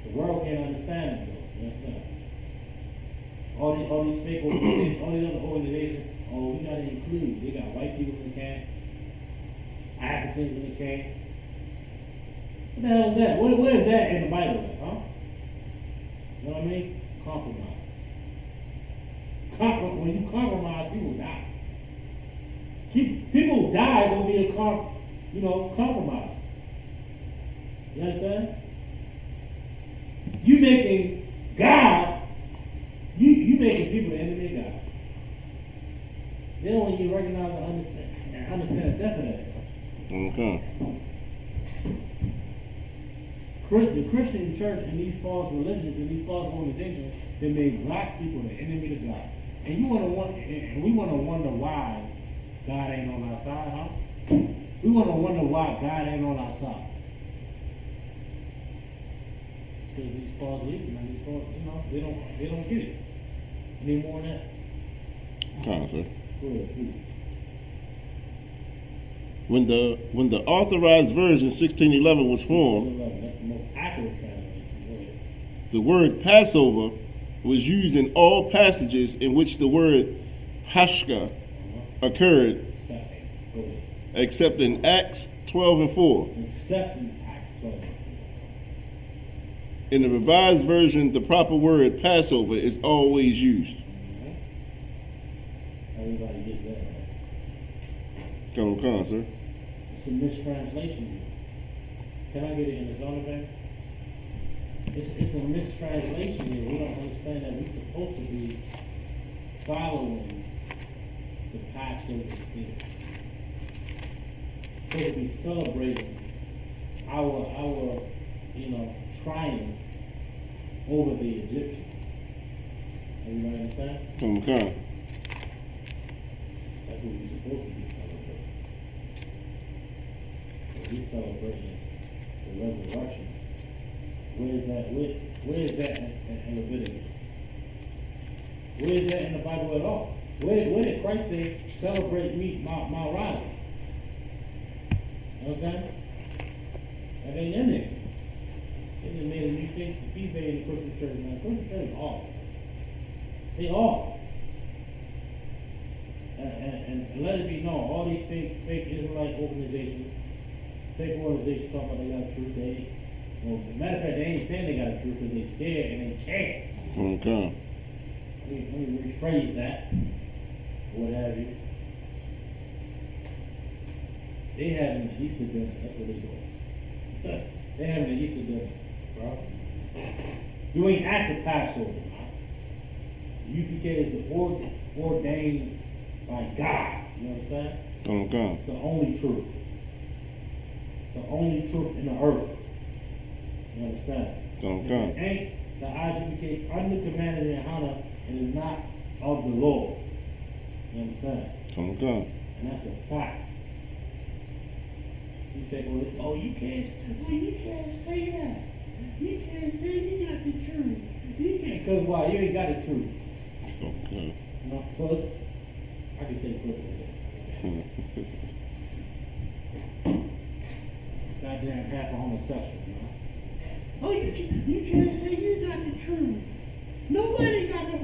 The world can't understand it though. You understand? All these fake organizations, all these other organizations, we gotta include. They got white people in the camp, Africans in the camp. What the hell is that? What is that in the Bible, huh? You know what I mean? Compromise. When you compromise, people die. People die gonna be a compromise. You understand? You making God, you making people the enemy of God. They don't even recognize and understand the definition. Okay. The Christian church and these false religions and these false organizations, they made black people the enemy of God. And we wanna wonder why God ain't on our side, huh? We wanna wonder why God ain't on our side. It's because these false leaders, man, these false, they don't get it. Any more than that. Come, sir. Go ahead, please. When the authorized version 1611 was formed, That's the most accurate translation. Go ahead. the word Passover was used in all passages in which the word Pashka occurred, Go ahead. except in Acts 12 and 4. Except in Acts 12. In the revised version, the proper word Passover is always used. Everybody gets that, right? Come, sir. It's a mistranslation here. Can I get it in the zone event? It's a mistranslation here. We don't understand that we're supposed to be following the Passover spirit. We're supposed to be celebrating our triumph over the Egyptians. Everybody understand? Come. That's what we're supposed to be celebrating. What we celebrating the resurrection. Where is that in Leviticus? Where is that in the Bible at all? Where did Christ say, celebrate me, my rising? Okay? That ain't in there. They just made a new feast day in the Christian church. Now, Christian church is all. They all. And let it be known, all these fake Israelite organizations talk about they got truth, Well, matter of fact, they ain't saying they got the truth because they scared and they can't. Okay. Let me rephrase that, or what have you. They having the Easter dinner. That's what they doing. They having the Easter dinner, bro. You ain't at the Passover, man. UPK is the ordained by God. You understand? Okay. It's the only truth. It's the only truth in the earth. You understand? Okay. If it ain't the ISUPK under commanded and honor, it is not of the Lord. You understand? Okay. And that's a fact. You say, well, you can't say that. You can't say you got the truth. You can't, cause why? You ain't got the truth. Okay. You know, puss. I can say puss like that. Goddamn half a homosexual, you know? Oh, you can't say you got the truth. Nobody got the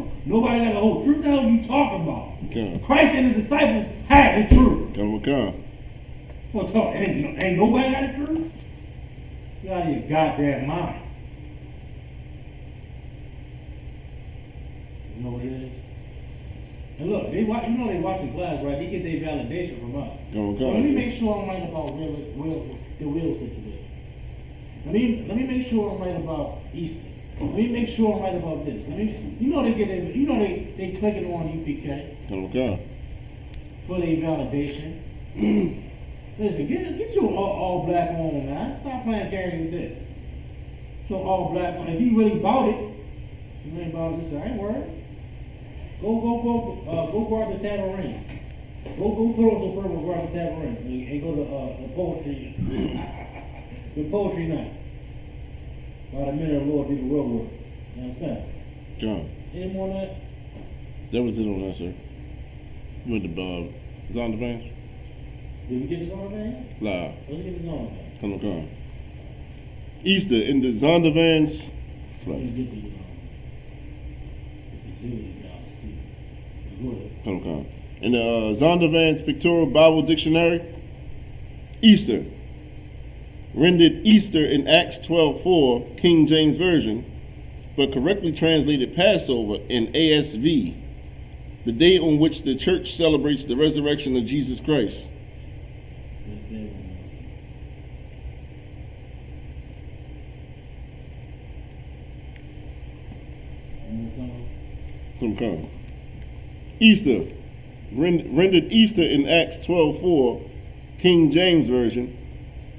whole truth. What the hell are you talking about? Okay. Christ and the disciples had the truth. Okay. What's up? Ain't nobody got the truth? You out of your goddamn mind. You know what it is? And look, they watching class, right? They get their validation from us. Okay. Well, let me make sure I'm right about the real situation. Let me make sure I'm right about Easter. Let me make sure I'm right about this. They clicking on UPK Okay. for their validation. Listen, get your all black on now. Stop playing games with this. So all black on. If he really bought it, you ain't bought it. Listen, I ain't worried. Go grab the tambourine. Go put on some purple, grab the tambourine, and go to the poetry, the poetry night. By the men of the Lord do the real work. You understand? John. Any more than that? That was it on that, sir. You went to Zonda Vance? Did we get this on, man? Live. Let's get this on, man. Come. Easter in the Zonda Vance. Let me get the Come. In the Zonda Vance Pictorial Bible Dictionary, Easter, rendered Easter in Acts 12:4, King James Version, but correctly translated Passover in ASV, the day on which the church celebrates the resurrection of Jesus Christ. Come. Easter, rendered Easter in Acts 12:4, King James Version,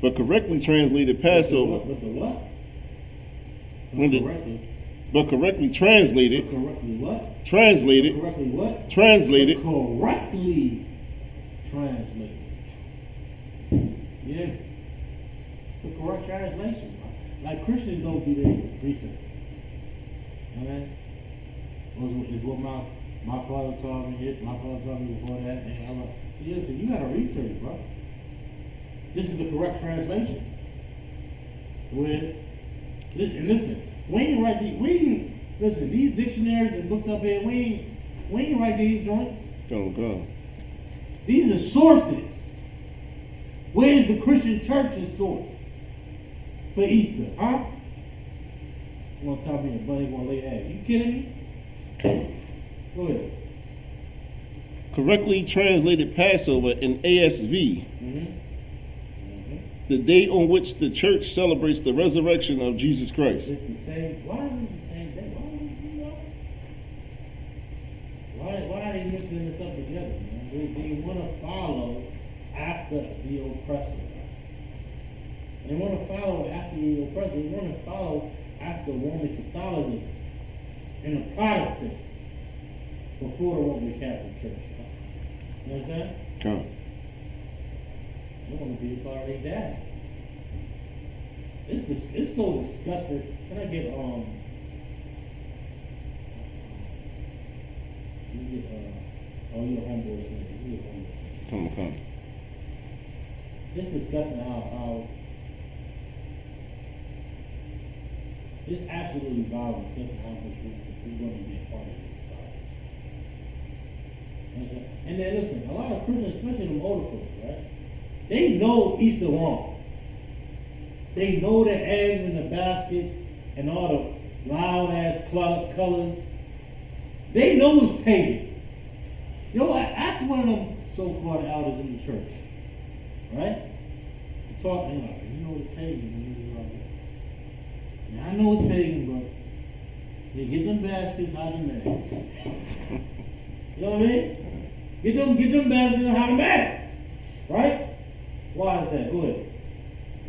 but correctly translated Passover. But the what? But correctly translated. But correctly what? Translated. But correctly what? Translated. But correctly translated. Yeah. It's the correct translation. Like Christians don't do their research. Alright? Is what my father taught me. My father taught me before that. And I'm like, listen, you gotta research, bro. This is the correct translation. And listen, listen, these dictionaries and books up here, we ain't write these joints. Come. These are sources. Where's the Christian church's source for Easter, huh? You wanna tell me a buddy gonna lay that? You kidding me? Go ahead. Correctly translated Passover in ASV. The day on which the church celebrates the resurrection of Jesus Christ. It's the same. Why is it the same day? Why are they mixing this up together, man? They want to follow after the oppressor. They want to follow after the oppressor. They want to follow after Roman Catholicism and the Protestants before the Roman Catholic Church. You understand? Come. I want to be a part of their dad. It's so disgusting. Can I get you're a homeboy. Come. It's disgusting how it's absolutely vile and disgusting how much we're going to be a part of this society. Understand? And then listen, a lot of Christians, especially them older folks, right? They know Easter wrong. They know the eggs in the basket and all the loud ass colors. They know it's pagan. You know what? Ask one of them so-called elders in the church, right? Talk, you know it's pagan. Now I know it's pagan, but they get them baskets out of the eggs. You know what I mean? Get them baskets out of the bag, right? Why is that? Go ahead.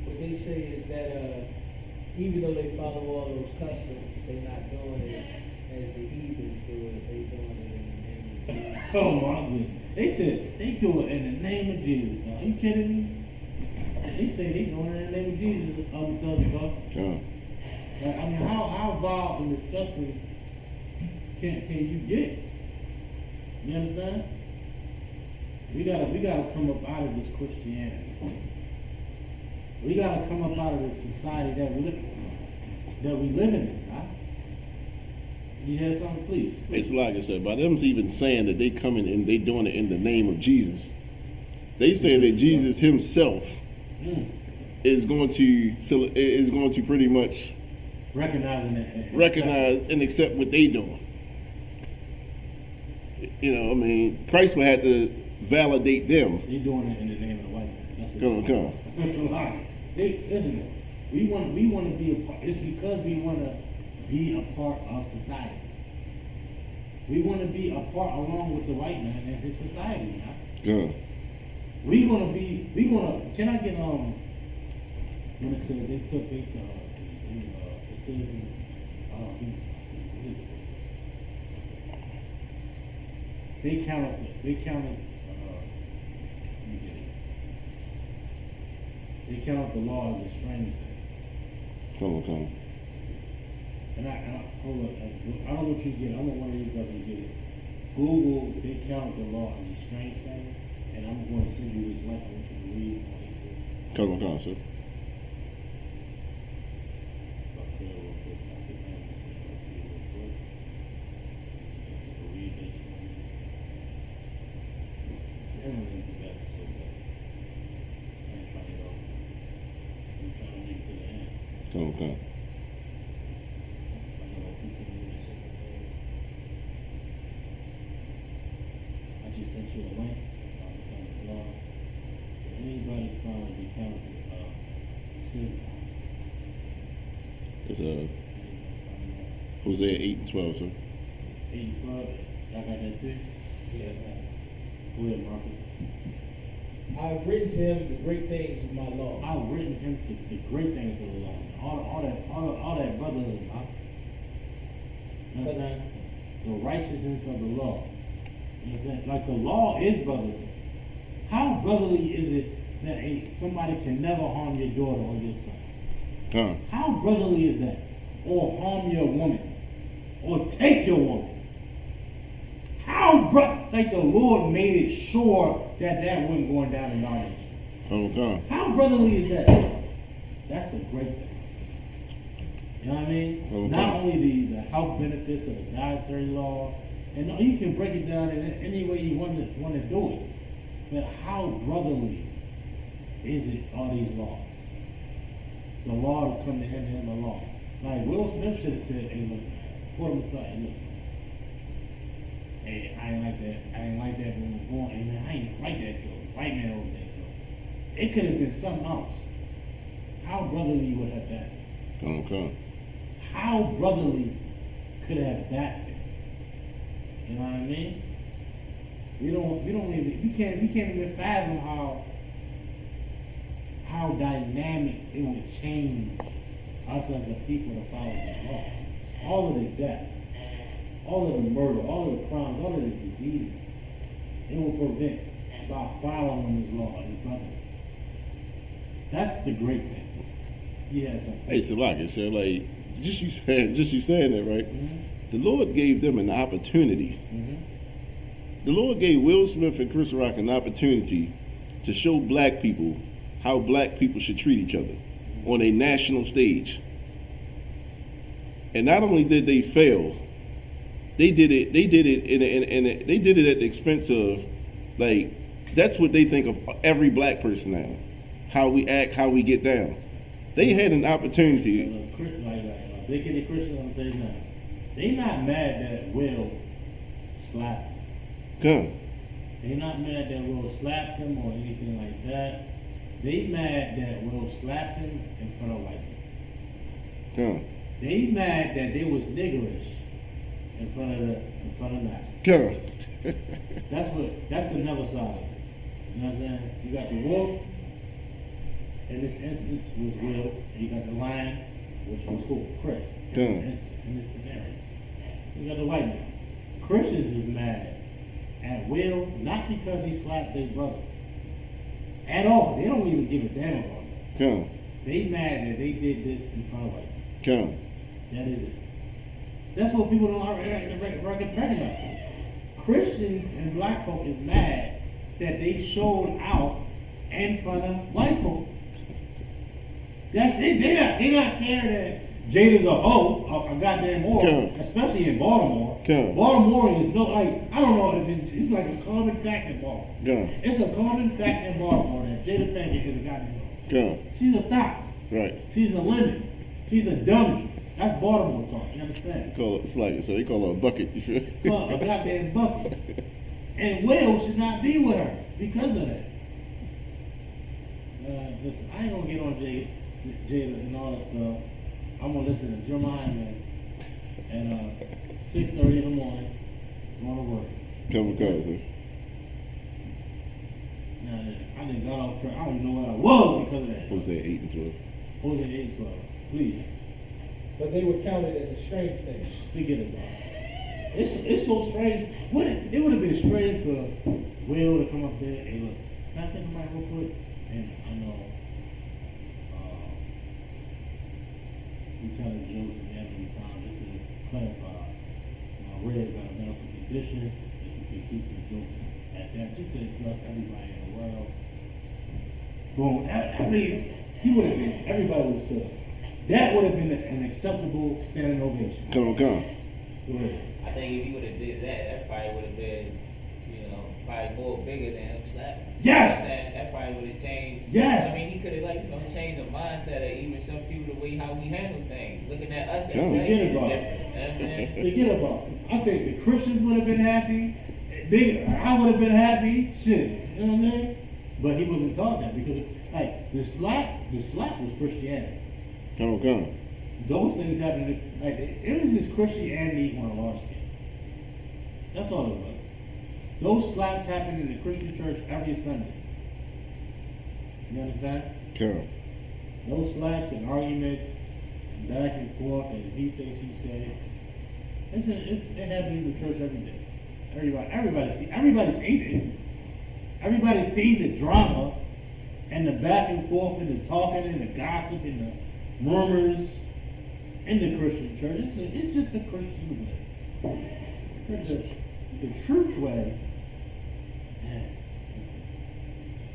What they say is that even though they follow all those customs, they're not doing it as the heathens do it. They doing it in the name of Jesus. Oh my goodness. They said they do it in the name of Jesus. Are you kidding me? They say they doing it in the name of Jesus. I mean, how vile and disgusting can you get? You understand? We gotta come up out of this Christianity. We gotta come up out of this society that we live in, right? You have something, please? It's like I said, by them even saying that they coming and they doing it in the name of Jesus. They saying that Jesus himself is going to pretty much recognize and accept what they doing. You know, I mean, Christ would have to validate them. They doing it in the name of the white man. That's what Come. That's a lie. Listen, we want to be a part. It's because we want to be a part of society. We want to be a part along with the white man and his society. Come. Can I get when it said it says they counted they counted the law as a strange thing. Come. And I hold up, I don't want you to get it. I want one of these brothers to get it. Google, they counted the law as a strange thing, and I'm going to send you this link. I want you to read what he said. Come, sir. Come. I just sent you a link. Anybody trying to become sin? It's Hosea 8:12, sir. 8:12. Y'all got that too? Yeah. Go ahead, Marcus. I've written to him the great things of my law. I've written him to the great things of the law. All that brotherhood, huh? You know what I'm saying? The righteousness of the law. You know what I'm saying? Like the law is brotherly. How brotherly is it that somebody can never harm your daughter or your son? How brotherly is that? Or harm your woman? Or take your woman? Like the Lord made it sure that wasn't going down in our nation. How brotherly is that? That's the great thing. You know what I mean? Not only the health benefits of the dietary law, and you can break it down in any way you want to do it. But how brotherly is it, all these laws? The law to come to hand in the law. Like Will Smith should have said, hey, look, for the Messiah, look. Hey, I ain't like that when we were born. Hey, man, I ain't like that joke. White man over that joke. It could have been something else. How brotherly would have that? How brotherly could have that been? You know what I mean? We can't even fathom how dynamic it would change us as a people to follow the law. All of the death, all of the murder, all of the crimes, all of the diseases, it will prevent by following his law, his brother. That's the great thing. Yeah, hey, so like I said, like just you saying that, right? Mm-hmm. The Lord gave them an opportunity. Mm-hmm. The Lord gave Will Smith and Chris Rock an opportunity to show black people how black people should treat each other on a national stage. And not only did they fail, they did it at the expense of, like, that's what they think of every black person now. How we act, how we get down. They had an opportunity. They get the Christians on stage now. They not mad that Will slapped him. Come. They not mad that Will slapped him or anything like that. They mad that Will slapped him in front of white people. Come. They mad that they was niggerish in front of Master. Come. That's the never side of it. You know what I'm saying? You got the wolf, in this instance was Will, and you got the lion, which was who? Chris. In this scenario. You got the white man. Christians is mad at Will, not because he slapped their brother. At all. They don't even give a damn about it. Come. They mad that they did this in front of white people. Come. That is it. That's what people don't recognize. Christians and black folk is mad that they showed out in front of white folk. That's it. They not caring that Jada's a hoe, a goddamn whore, especially in Baltimore. Baltimore is I don't know if it's like a common fact in Baltimore. It's a common fact in Baltimore that Jada Pinkett is a goddamn hoe. She's a thought. Right. She's a lemon. She's a dummy. That's Baltimore talk. You understand? So they call her a bucket. You feel? A goddamn bucket. And Will should not be with her because of that. Listen, I ain't gonna get on Jada and all that stuff. I'm gonna listen to Jeremiah Man at 6:30 in the morning going to work. Come across her. I didn't got off track. I don't even know where I was because of that. What was that, 8 and 12? What was it, 8 and 12? Please. But they were counted as a strange thing. Forget it, bro. It's so strange. It would have been strange for Will to come up there and look. Can I take a mic real quick? And I know we tell the jokes at the end of the time just to clarify. Red got a medical condition. If you can keep the jokes at that, just to address everybody in the world. Boom. I mean, he would have been. Everybody would have stood. That would have been an acceptable standing ovation. Come. Go ahead. I think if he would have did that probably would have been, probably more bigger than him slapping. Yes. That probably would have changed. Yes. I mean, he could have changed the mindset of even some people the way how we handle things. Looking at us, Come. Forget about it. Forget about it. I think the Christians would have been happy. I would have been happy. Shit. You know what I mean? But he wasn't taught that because, the slap was Christianity. Come. Those things happened. It was just Christianity on a large scale. That's all it was. Those slaps happen in the Christian church every Sunday. You understand? Come. Those slaps and arguments, back and forth, and he says, she says. It happens in the church every day. Everybody's seen it. Everybody's seen the drama and the back and forth and the talking and the gossip and the murmurs in the Christian church. It's just the Christian way. The truth way. Man,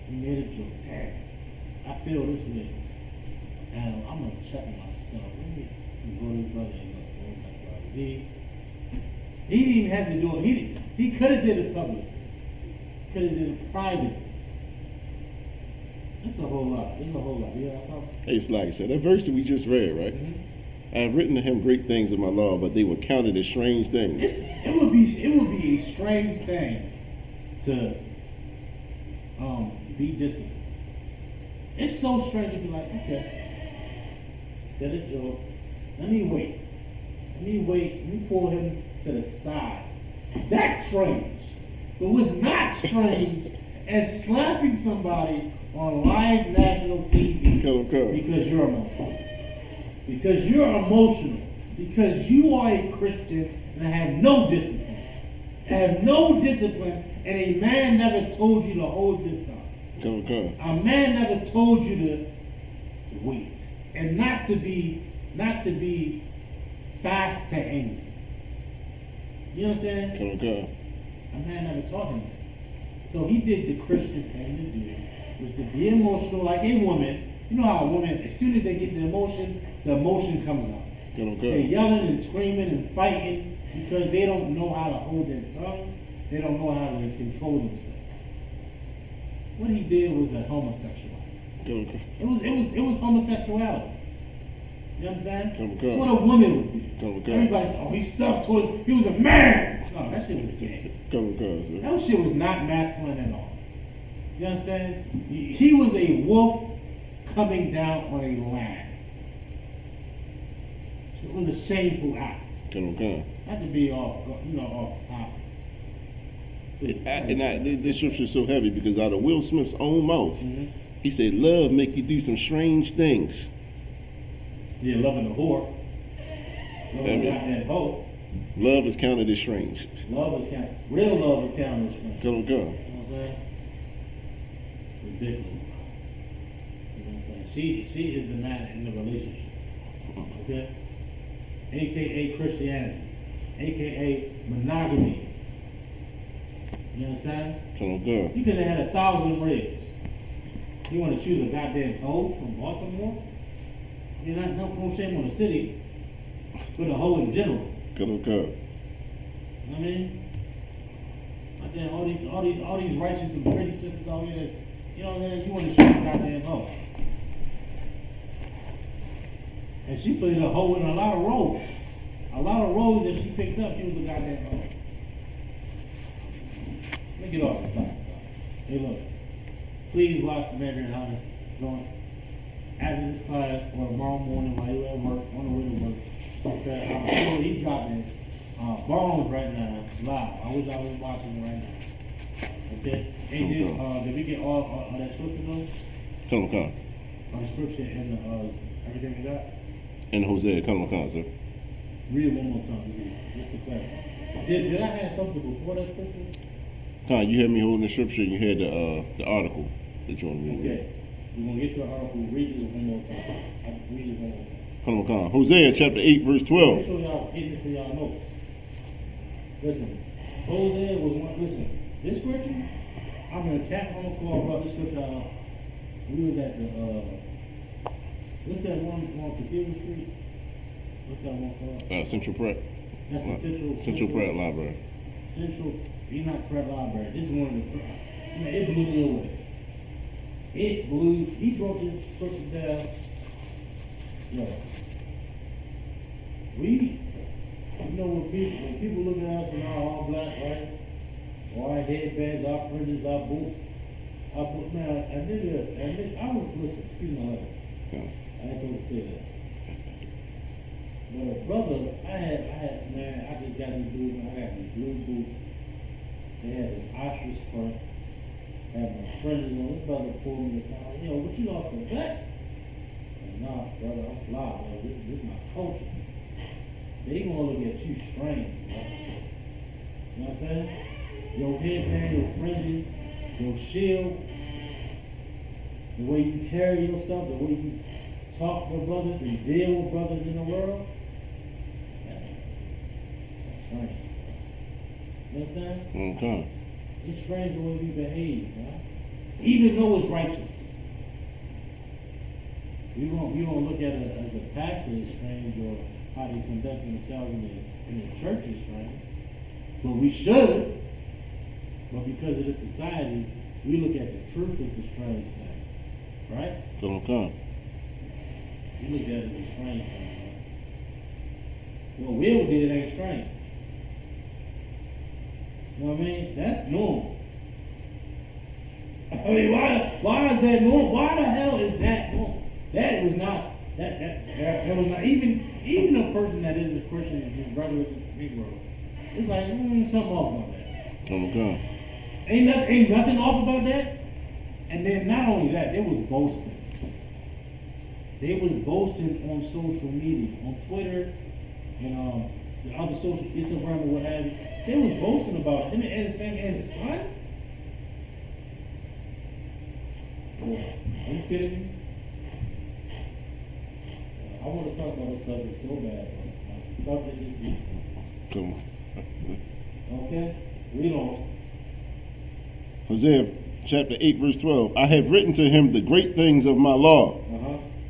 he made a joke. Man, I feel this way. And I'm gonna check myself. Let me go to his brother and look. That's right. See, he didn't even have to do it. He could have did it public. Could have did it private. It's a whole lot. You know something? Hey, it's like I said, that verse that we just read, right? Mm-hmm. I have written to him great things in my law, but they were counted as strange things. It would be a strange thing to be disciplined. It's so strange to be like, okay, said a joke. Let me wait. Let me pull him to the side. That's strange. But what's not strange is slapping somebody on live national TV because you're emotional. Because you're emotional. Because you are a Christian and have no discipline. And a man never told you to hold your tongue. A man never told you to wait. And not to be fast to anger. You know what I'm saying? A man never taught him that. So he did the Christian thing to do, was to be emotional like a woman. You know how a woman, as soon as they get the emotion comes out. They're yelling and screaming and fighting because they don't know how to hold their tongue. They don't know how to control themselves. What he did was a homosexual. It was homosexuality. You understand? Come. That's what a woman would be. Come. Everybody said, oh, he stuck to it. He was a man. No, that shit was gay. Come, sir. That shit was not masculine at all. You understand? He was a wolf coming down on a lamb. It was a shameful act. Come. Not to be off topic. This scripture is so heavy because out of Will Smith's own mouth, he said, "Love make you do some strange things." Yeah, loving the whore. Loving that hoe. Love is counted as strange. Love is counted. Real love is counted as strange. Come. You know what I'm saying? Ridiculous. You know what I'm saying? She is the man in the relationship. Okay? AKA Christianity. AKA monogamy. You understand? Come. You could have had 1,000 ribs. You want to choose a goddamn hoe from Baltimore? You're not no shame on the city, but a hoe in general. Come. You know what I mean? I think all these righteous and pretty sisters out here, you know what I mean? You want to choose a goddamn hoe. And she played a hoe in a lot of roles. A lot of roles that she picked up, she was a goddamn hoe. Let me get off the top. Hey, look. Please watch the Mandarin Hunter joint after this class or tomorrow morning while you're at work, on the way to work. Okay, I'm sure he's dropping bombs right now, live. I wish I was watching it right now. Okay? Did we get all that scripture though? Come. On the scripture and everything we got? And Hosea, come, sir. Read it one more time, just to clarify. Did I have something before that scripture? Con, you had me holding the scripture and you had the article that you want to read. Okay. We're going to get your article. Read it one more time. Read it one more time. Come. Hosea chapter 8, verse 12. Make sure y'all get this so y'all know. Listen, Hosea was one. Listen, this scripture, I'm going to cap on the floor about this scripture. We was at the, what's that one on Cathedral Street? What's that one called? Central Prep. That's the Central Prep Library. Central Enoch Prep Library. This is one of the, it blew me away. He broke his scripture down. Yo. When people look at us and are all black, right? Or our headbands, our fringes, our boots. I was, listen, excuse my language. Yeah. I ain't supposed to say that. But a brother, I just got these boots, I got these blue boots. They had this ostrich print. I had my fringes on. This brother pulled me aside, yo, what you lost the back? Nah, brother, I'm fly, bro. This is my culture. They gonna look at you strange, bro. You know what I'm saying? Your headband, your fringes, your shield, the way you carry yourself, the way you talk to brothers and deal with brothers in the world, that's strange. You understand? Okay. It's strange the way we behave, right? Even though it's righteous. We won't look at it as a pastor as strange or how they conduct themselves in the church is strange. But we should. But because of this society, we look at the truth as a strange thing. Right? Come. We look at it as a strange thing. Right? What Will did ain't strange. You know what I mean? That's normal. I mean, why is that normal? Why the hell is that normal? That was not, that was not, even a person that is a Christian and his brother is a Negro, it's like, something off about that. Come. Ain't nothing off about that. And then not only that, they was boasting. They was boasting on social media, on Twitter, and the other social, Instagram or what have you. They was boasting about him and his family and his son. Are you kidding me? I want to talk about this subject so bad. Like, the subject is this. Come. Okay? Read on. Hosea chapter 8, verse 12. I have written to him the great things of my law,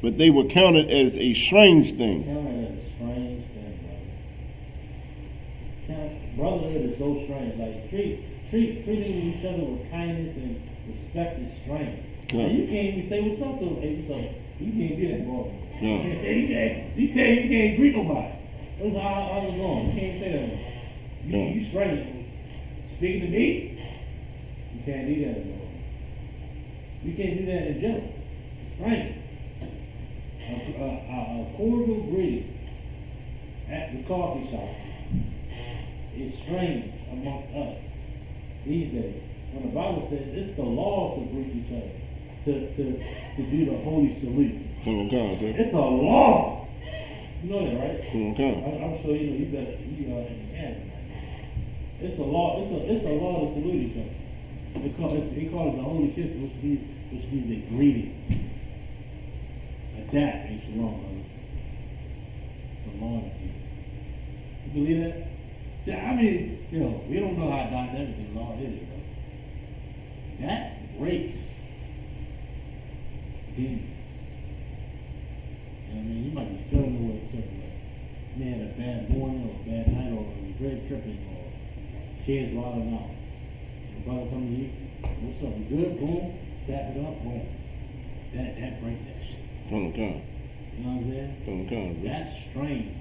but they were counted as a strange thing. Counted as a strange thing, brother. Brotherhood is so strange. Like, treating each other with kindness and respect and strength. Yeah. And you can't even say what's up to them. Hey, what's up? You can't do that, bro. Yeah. You can't greet nobody. How's it going? You can't say that. Yeah. You straight. Speaking to me, you can't do that anymore. You can't do that in general. Straight. A cordial greeting at the coffee shop is strange amongst us these days. When the Bible says it's the law to greet each other, to do the holy salute. Come on, sir. It's a law. You know that, right? Come on. I'm sure you know. You better. You are in Canada. It's a law. It's a law to salute each other. They call it the holy kiss, which means a greeting. That ain't you wrong, brother. It's a law to you. You believe that? Yeah, I mean, we don't know how God's everything law is, bro. That breaks demons. I mean, you might be feeling the way a certain way. You may have a bad morning or a bad night or a great tripping or kids wilding out. And the brother come to you, what's up, you good? Boom, tap it up, boom. That breaks that shit. Come on. You know what I'm saying? Come on. That's strange.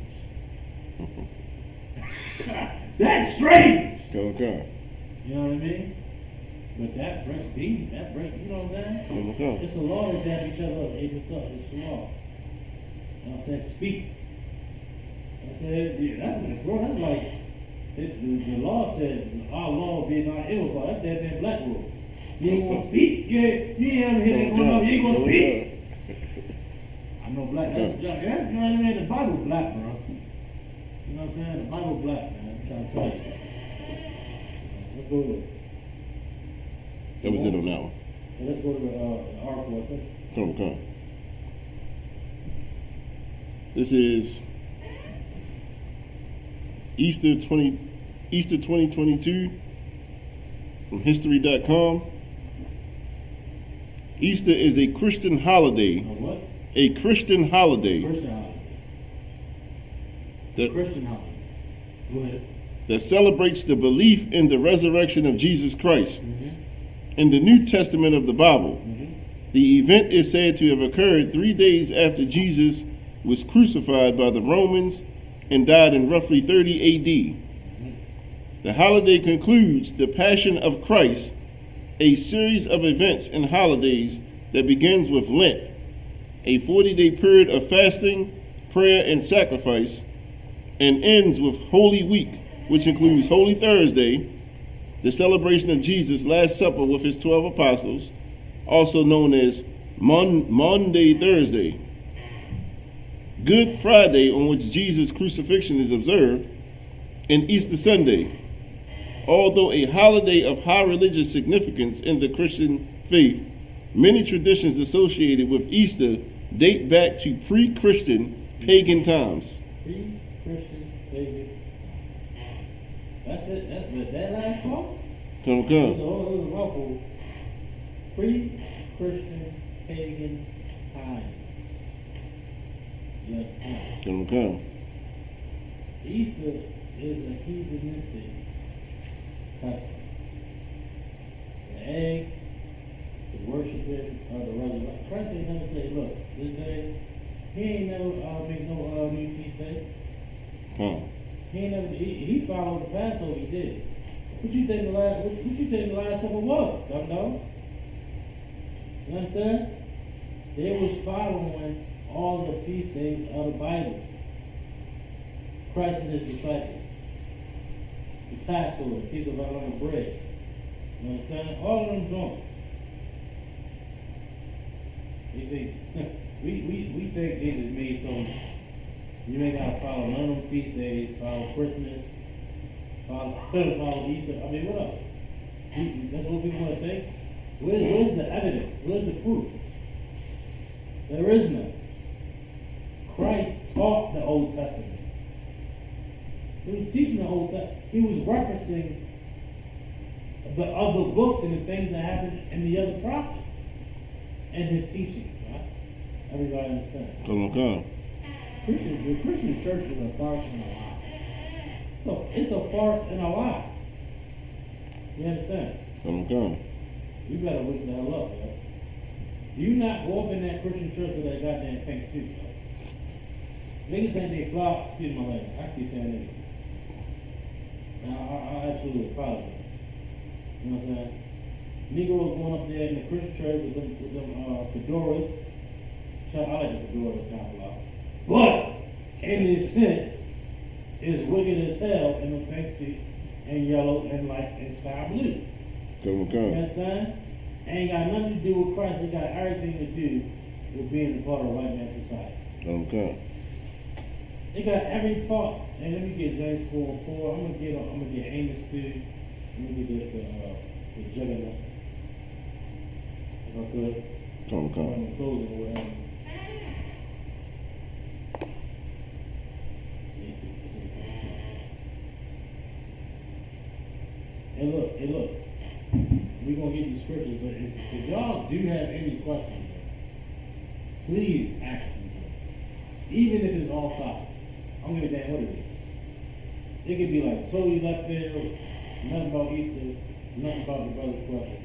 That's strange! Come on. You know what I mean? But that breaks demons. That breaks, you know what I'm saying? Come on. It's a law to dab each other up. Hey, what's up? It's the law. You know what I'm saying? Speak. I said, yeah, that's like, the law said, our law being our ill law. That's that black rule. You ain't gonna speak. You ain't ever hear that going on. You ain't gonna speak. I know black. That's, you know what I mean? The Bible black, bro. You know what I'm saying? The Bible black, man. I'm trying to tell you. Let's go to it. That was it on that one. Yeah, let's go to the article. What's it? Come. This is Easter 2022 from history.com. Easter is a Christian holiday. What? A Christian holiday. Christian holiday. Christian holiday. Go ahead. That celebrates the belief in the resurrection of Jesus Christ. Mm-hmm. In the New Testament of the Bible, the event is said to have occurred 3 days after Jesus was crucified by the Romans and died in roughly 30 AD. The holiday concludes the Passion of Christ, a series of events and holidays that begins with Lent, a 40-day period of fasting, prayer, and sacrifice, and ends with Holy Week, which includes Holy Thursday, the celebration of Jesus' Last Supper with his 12 apostles, also known as Maundy Thursday, Good Friday, on which Jesus' crucifixion is observed, and Easter Sunday. Although a holiday of high religious significance in the Christian faith, many traditions associated with Easter date back to pre-Christian pagan times. Pre-Christian pagan. That's it. That last part? Come. It was a mouthful. Pre-Christian pagan times. Yes. Come. Easter is a heathenistic custom. The eggs, the worshiping of the resurrection. Christ ain't never say, look, this day, he ain't never make no new feast day. He ain't never. He followed the Passover. He did. What you think the last supper was, dumb dogs? You understand? They was following all the feast days of the Bible. Christ and his disciples. The Passover, the Feast of Unleavened Bread. You understand? All of them joints. We think they just made some. You ain't gotta follow none of them feast days, follow Christmas, follow Easter. I mean, what else? That's what people want to think. Where's the evidence? Where's the proof? There is none. Christ taught the Old Testament. He was teaching the Old Testament. He was referencing the other books and the things that happened in the other prophets and his teachings. Right? Everybody understands. Come. The Christian church is a farce and a lie. Look, it's a farce and a lie. You understand? Come. You better wake the hell up, yo. Do you not go up in that Christian church with that goddamn pink suit, yo? Niggas think they fly, excuse my language, I keep saying niggas. I absolutely apologize. You know what I'm saying? Negroes going up there in the Christian church with them fedoras. I like the fedoras kind of lot. But, in this sense, it's wicked as hell in the pink suits and yellow and light and sky blue. Come. You understand? Ain't got nothing to do with Christ. It got everything to do with being a part of white man society. Come. It got every part. And let me get James 4:4. I'm gonna get Amos 2. Let me get the juggernaut. If I could. Come. I'm gonna close it or whatever. Hey look. We're gonna get these scriptures, but if y'all do have any questions, please ask them. Even if it's off topic. I don't give a damn what it is. It could be like totally left field, nothing about Easter, nothing about the brother's question.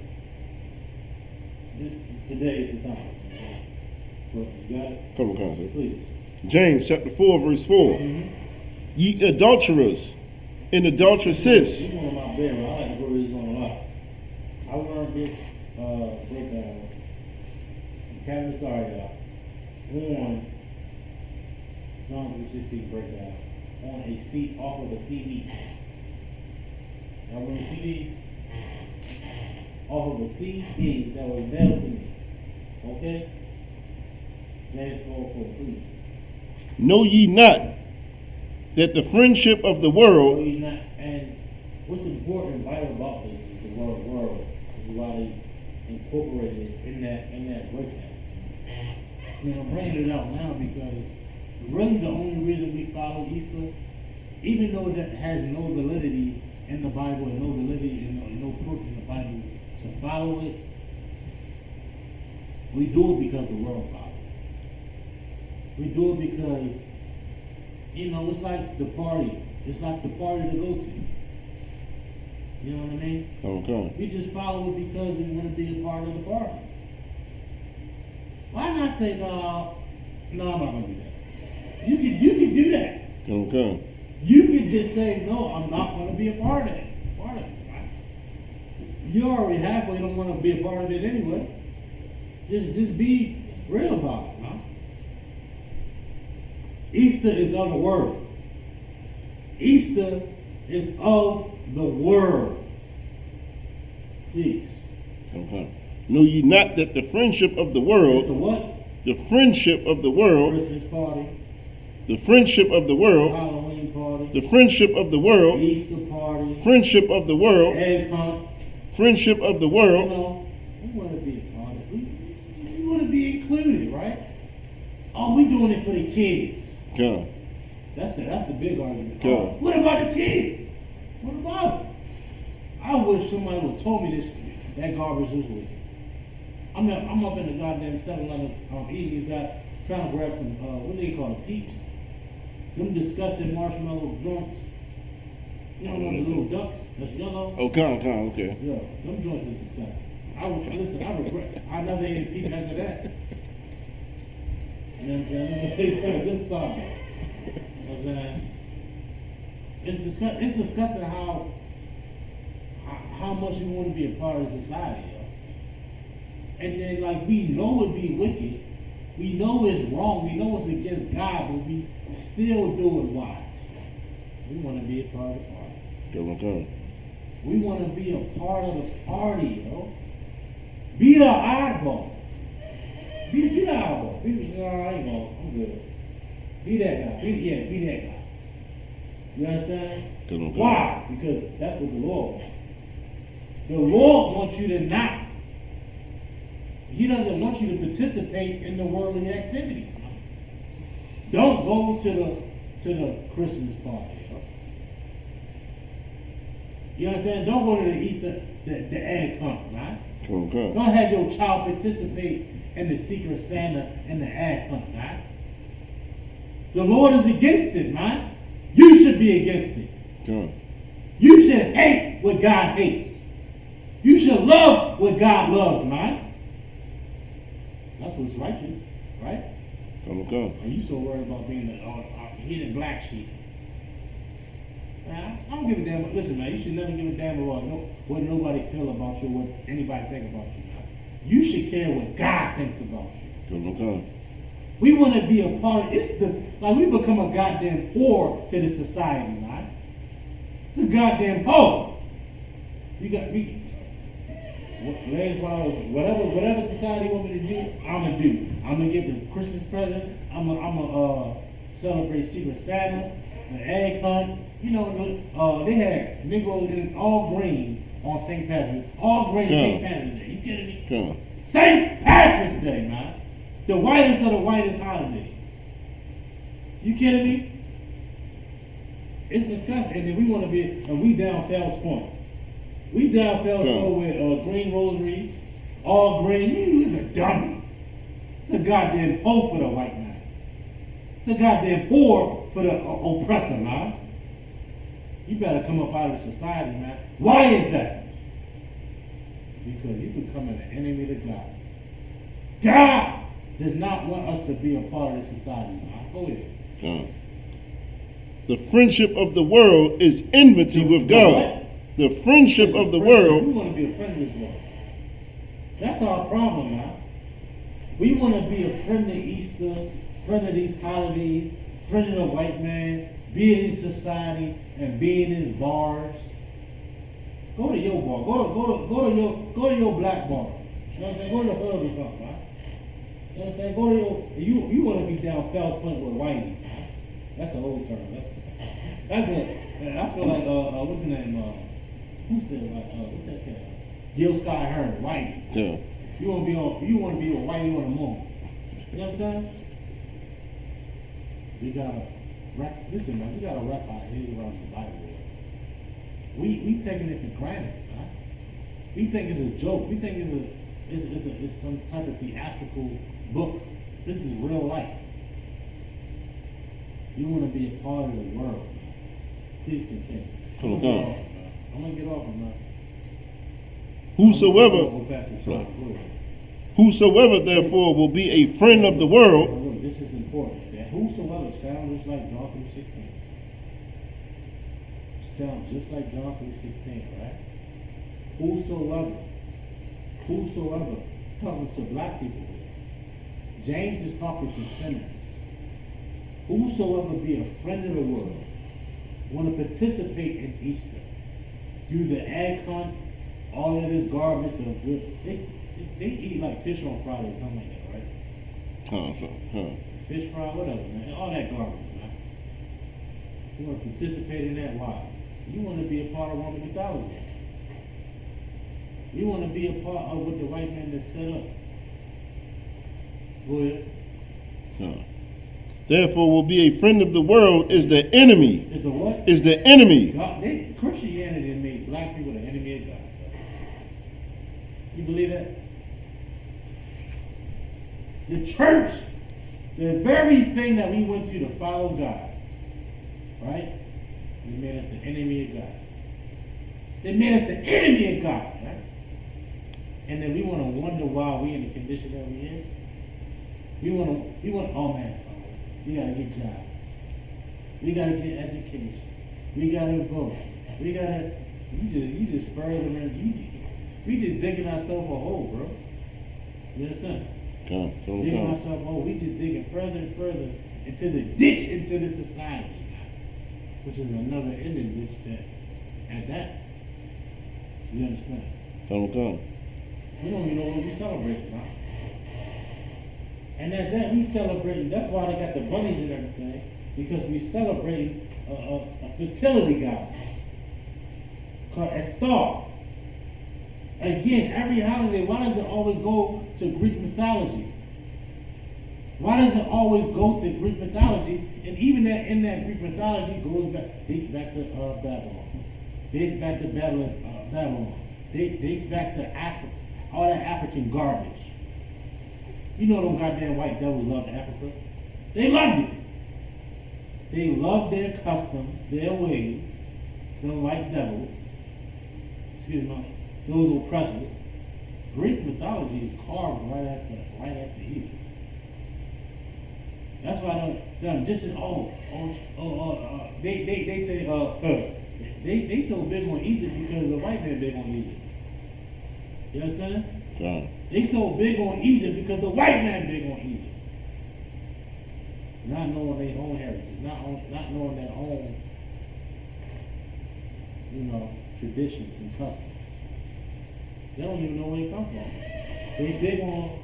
Today is the time. But you got it? Come, sir. Please. James chapter 4, verse 4. Mm-hmm. Ye adulterers and adulteresses. This is one of my favorite. I like to go this one a lot. I learned this breakdown. Kevin started out on John 3:16 breakdown on a seat off of a CD. Y'all remember CDs? Off of a CD that was mailed to me. Okay? James 4:4, please. Know ye not that the friendship of the world. No, you're not. And what's important and vital about this is the word world. This is why they incorporated it in that breakdown. You know, I'm bringing it out now because really the only reason we follow Easter, even though that has no validity in the Bible and no validity and no proof in the Bible to follow it, we do it because the world follows it. We do it because, you know, it's like the party. It's like the party to go to. You know what I mean? Okay. We just follow it because we want to be a part of the party. Why not say, no, I'm not going to do that. You can do that. Okay. You can just say, no, I'm not going to be a part of it. Right? You already halfway don't want to be a part of it anyway. Just be real about it, huh? Easter is of the world. Easter is of the world. Please. Okay. Know ye not that the friendship of the world. The what? The friendship of the world. Christmas party. The friendship of the world. Halloween party. The friendship of the world. Easter party. Friendship of the world. Egg hunt. Friendship of the You world. know, we want to be a part of it. We want to be included, right? Oh, we doing it for the kids. Come. That's the big argument. Go. Oh, what about the kids? What about it? I wish somebody would have told me this. That garbage was with. I'm up in the goddamn 7-Eleven eating that, trying to grab some what do they call it, peeps? Them disgusting marshmallow joints. You know the little ducks that's yellow. Oh, come, okay. Yeah, them joints is disgusting. I regret. I never ate a peep after that. You know what I'm saying? Just sorry. You know what I'm saying? It's disgusting how much we want to be a part of society, yo. And then, like, we know it be wicked, we know it's wrong, we know it's against God, but we still do it. Why? We want to be a part of the party. Come. We want to be a part of the party, yo. Be the oddball. Be the oddball. I ain't going. I'm good. Be that guy. Be that guy. You understand? Come. Why? Because that's what the Lord wants. The Lord wants you to not. He doesn't want you to participate in the worldly activities. Don't go to the Christmas party. You understand? Don't go to the Easter, the egg hunt, right? Come. Don't have your child participate in the Secret Santa and the egg hunt, right? The Lord is against it, man. You should be against it. Come. You should hate what God hates. You should love what God loves, man. That's what's righteous, right? Come. Are you so worried about being a hidden black sheep? Man, I don't give a damn. Listen, man, you should never give a damn about what nobody feel about you, what anybody think about you, man. You should care what God thinks about you. Come. We want to be a part of it's this, like we become a goddamn whore to this society, man. It's a goddamn whore. Whatever society want me to do, I'ma do. I'm gonna get the Christmas present. I'm gonna celebrate Secret Santa, the egg hunt. You know, they had Negroes in all green on St. Patrick's. All green St. Patrick's Day. You kidding me? Come. St. Patrick's Day, man. The whitest of the whitest holidays. You kidding me? It's disgusting. And then we want to be, and we down Fells Point. We down Fells Point with green rosaries, all green. You is a dummy. It's a goddamn hoe for the white man. It's a goddamn whore for the oppressor, man. You better come up out of society, man. Why is that? Because you becoming an enemy to God. God does not want us to be a part of this society, man. Go ahead. The friendship of the world is enmity with God. What? The friendship of the world. We want to be a friend of this world. That's our problem, man. We want to be a friend of Easter, friend of these holidays, friend of the white man, be in his society, and be in his bars. Go to your bar. Go to your black bar. You know what I'm saying? Go to the hub or something, man. You know what I'm saying? Go to your. You want to be down Fells Point with whitey. That's an old term. That's a. I feel like what's his name? Who said what's that cat? Gil Scott Hearn, whitey. Yeah. You want to be with whitey on the moon. You understand? We gotta listen, man. We gotta wrap our heads around the Bible. We taking it for granted, man. We think it's a joke. We think it's some type of theatrical book. This is real life. You want to be a part of the world. Please continue. I'm gonna get off of that. Whosoever therefore will be a friend of the world. Look, this is important. That whosoever sounds just like John 3:16. Sounds just like John 3:16, right? Whosoever. It's talking to black people here. James is talking to sinners. Whosoever be a friend of the world, want to participate in Easter, do the egg hunt, all of this garbage, they eat like fish on Friday, something like that, right? Fish fry, whatever, man. All that garbage, man. You want to participate in that? Why? You want to be a part of Roman Catholicism. You want to be a part of what the white man that set up. Go ahead. Therefore will be a friend of the world is the enemy. Is the what? Is the enemy. God, Christianity made black people the enemy of God. You believe that? The church, the very thing that we went to follow God, right? They made us the enemy of God. They made us the enemy of God, right? And then we want to wonder why we in the condition that we're in. Oh man, we gotta get jobs. We gotta get education. We gotta vote. You just further we just digging ourselves a hole, bro. You understand? Digging ourselves a hole. We just digging further and further into the ditch, into the society, which is another ending ditch that at that. You understand? We don't even know what we celebrating, right? And at that, we celebrating. That's why they got the bunnies and everything, because we celebrating a fertility goddess called Estar. Again, every holiday, why does it always go to Greek mythology? Why does it always go to Greek mythology? And even in that Greek mythology dates back to Babylon. Dates back to Babylon. Dates back to Africa. All that African garbage. You know them goddamn white devils loved Africa. They loved it. They loved their customs, their ways. Them white devils. Excuse me. those oppressors. Greek mythology is carved right after Egypt. That's why I don't just in they say they so big on Egypt because the white man big on Egypt. You understand? John. They so big on Egypt because the white man big on Egypt. Not knowing their own heritage, not knowing their own, traditions and customs. They don't even know where they come from. They big on,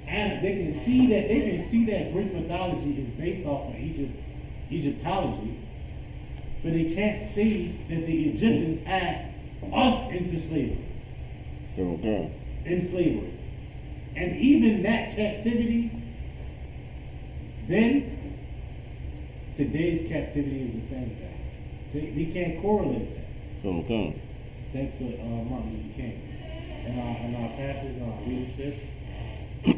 and they can see that Greek mythology is based off of Egyptology, but they can't see that the Egyptians had us into slavery. Okay. In slavery. And even that captivity, then today's captivity is the same thing. We can't correlate that. Okay. Thanks to Martin Luther King and our pastors and our leadership. So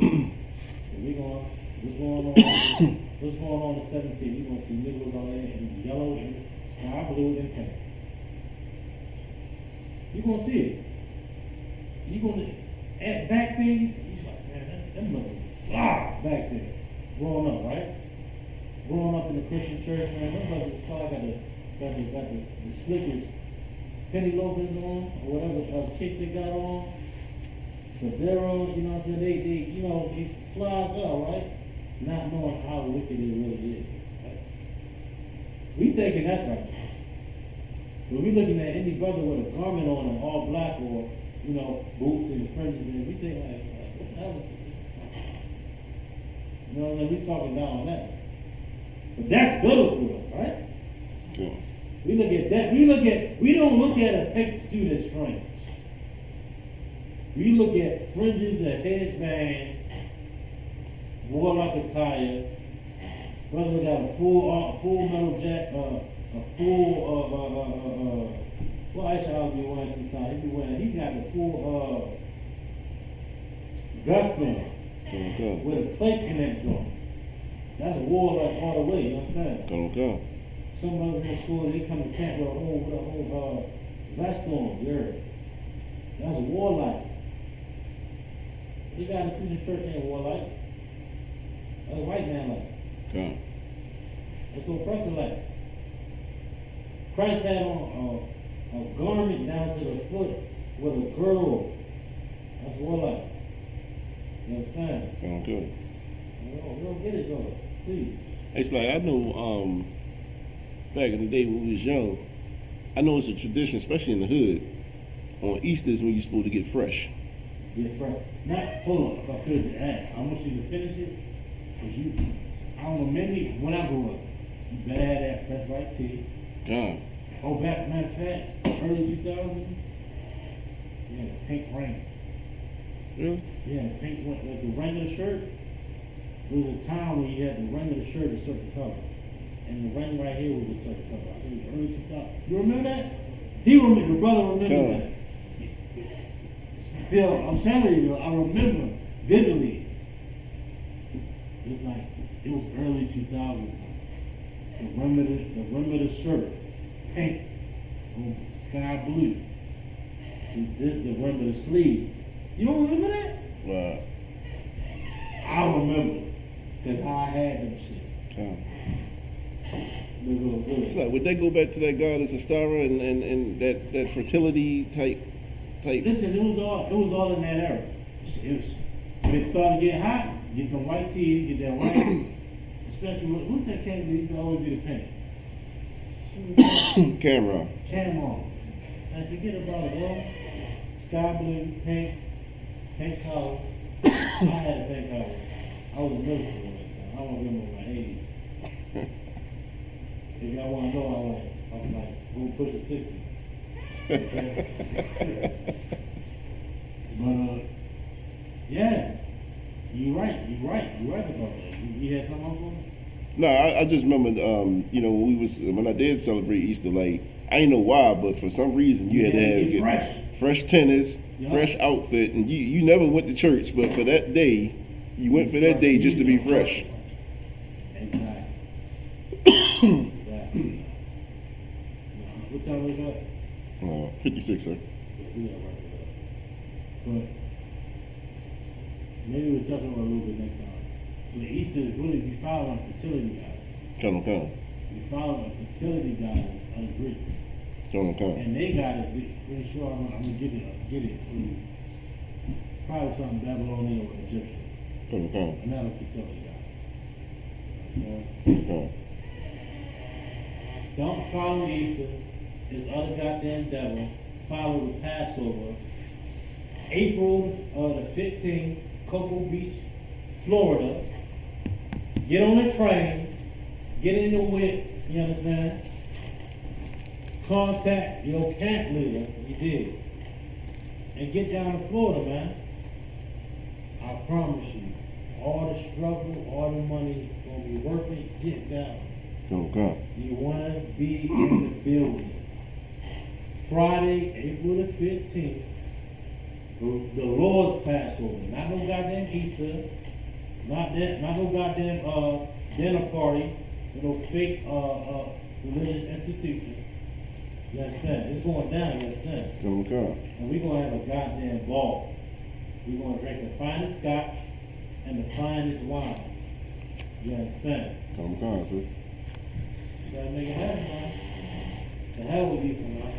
what's going on the 17th? You're gonna see Negroes on there in yellow and sky blue and pink. You're gonna see it. You're gonna back then. You're like, man, them brothers is fly back then. Growing up, right? Growing up in the Christian church, man, them brothers is fly. Got the slickest penny loafers on, or whatever kicks they got on. But they're on, you know what I'm saying? These flies out, right? Not knowing how wicked it really is. Right? We thinking that's right. But we looking at any brother with a garment on and all black or, boots and fringes and we think like what the hell is this? You know what I mean? We talking down on that. But that's biblical, right? Yeah. We look at that. We don't look at a pink suit as strange. We look at fringes, a headband, warlock attire. Brother got a full metal jacket, a full well, actually I'll be wearing sometimes. He got the full vest on Okay. with a plate in that joint. That's warlock all the way. You understand? Okay. Some brothers in school, they come to camp with a whole vest on, you heard? That's a warlike. You got in the Christian church ain't warlike. That's a white man like. Okay. That's what oppressor like. Christ had on a garment down to the foot with a girdle. That's warlike. You understand? Okay. We don't get it though. Please. It's like I know back in the day when we was young, I know it's a tradition, especially in the hood. On Easter's when you're supposed to get fresh. Get fresh. Hold on, if I could ask, I want you to finish it. Cause I don't know, maybe when I grew up, you better have that fresh white tee. God. Matter of fact, early 2000s, you had a pink ring. Really? Yeah, pink, like the ring of the shirt. There was a time when you had the ring of the shirt a certain color. And the ring right here was a certain color. I think it was early 2000s. You remember that? The brother remembers that. Bill, I'm telling you, I remember vividly. It was early 2000s. The rim of the shirt, pink, sky blue. The rim of the sleeve. You don't remember that? Wow. I remember, because I had them shits. It's like, would they go back to that goddess Astara and that fertility type? Listen, it was all in that era. When it started to get hot, get the white tee, get that white. Especially who's that cat that used to always be the pink? Camera. I forget about it, bro. Sky blue, pink collar. I had a pink collar. I was miserable at that time. I don't remember my age. If y'all want to know, I was like, we'll push a 60. But yeah, you're right about that. You had something else for me? No, I just remember, when I did celebrate Easter, like I didn't know why, but for some reason you had to have fresh tennis, fresh outfit, and you never went to church, but for that day, you went for that day just to be fresh. Exactly. What time we got? 56, sir. Yeah, right. But maybe we'll touch on it a little bit next time. But Easter is really, we follow on fertility goddess. Come. We follow a fertility goddess of the Greeks. Come. And they got it, pretty sure I'm gonna get it through probably something Babylonian or Egyptian. Come. Another fertility goddess. Come. Don't follow Easter, this other goddamn devil. Follow the Passover. April the 15th, Cocoa Beach, Florida. Get on the train, get in the whip, you understand? Contact your camp leader, you did. And get down to Florida, man. I promise you, all the struggle, all the money is gonna be worth it. Get down. Come. You wanna be in the building. Friday, April the 15th, the Lord's Passover. Not no goddamn Easter. Not no goddamn dinner party with no fake religious institution. You understand? It's going down, you understand? Come. And we're gonna have a goddamn ball. We're gonna drink the finest scotch and the finest wine. You understand? Come, sir. Gotta make it happen, man. The hell with Easter, man.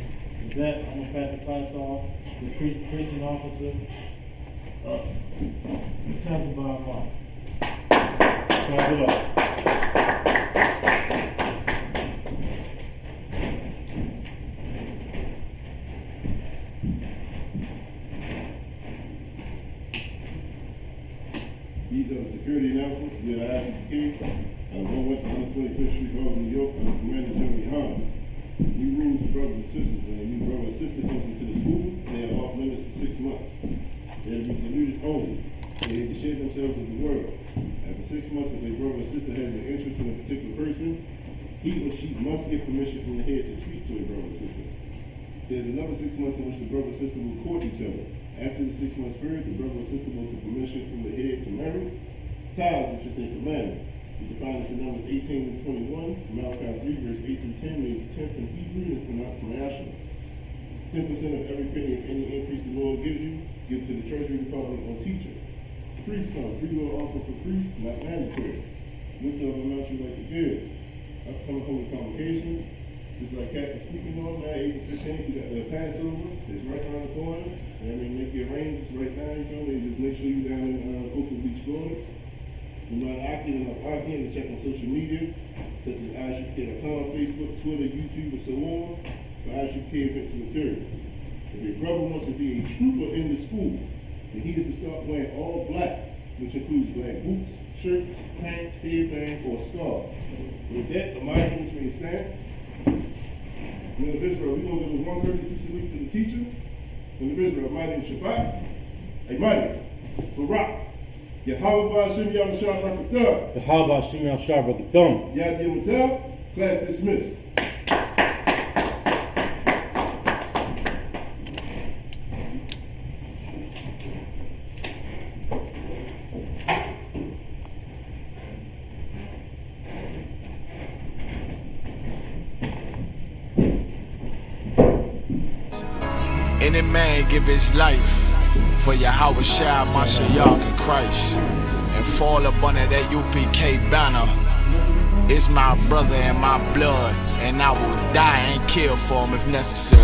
With that, I'm gonna pass the class off to the precinct officer. Tell us about Mark. Pass it up. These are the security announcements. We are Isupk Baltimore, 125th Street, Harlem, New York, under Commander General Yohana. New rules for brothers and sisters. When a new brother or sister comes into the school, they are off limits for 6 months. They are to be saluted only. They have to share themselves with the world. After 6 months, if a brother or sister has an interest in a particular person, he or she must get permission from the head to speak to a brother or sister. There's another 6 months in which the brother or sister will court each other. After the 6 months period, the brother or sister will get permission from the head to marry. Tithes, which is a commandment. We define this in Numbers 18 and 21. Malachi 3, verse 8 through 10 means tenth in Hebrew and is pronounced Mayashim. 10% of every penny of any increase the Lord gives you, give to the treasury department or teacher. Priest come, free will offer for priests, not mandatory. Whatsoever amount you like to give. Upcoming holy convocation, just like Captain speaking on, man, April 15th, you got the Passover. It's right around the corner. Make your arrangements right now, you feel me? Just make sure you're down in Cocoa Beach, Florida. You mind acting and to check on social media, such as Isupk.com, Facebook, Twitter, YouTube, and so on, for Isupk events and material. If your brother wants to be a trooper in the school, then he is to start wearing all black, which includes black boots, shirts, pants, headband, or scarf. With that, the mind between stand. In the Israel, we're going to give one courtesy salute to the teacher. In the Israel, my name is Shabbat. Hey, Mike, Barak. Yahweh Ba'Shem Yahweh Rakatah. Yahweh Ba'Shem Yahweh Rakatah. Yad Yom class dismissed. Any man give his life for Yahweh Shai, Mashiach, and Christ, and fall up under that UPK banner. It's my brother and my blood, and I will die and kill for him if necessary.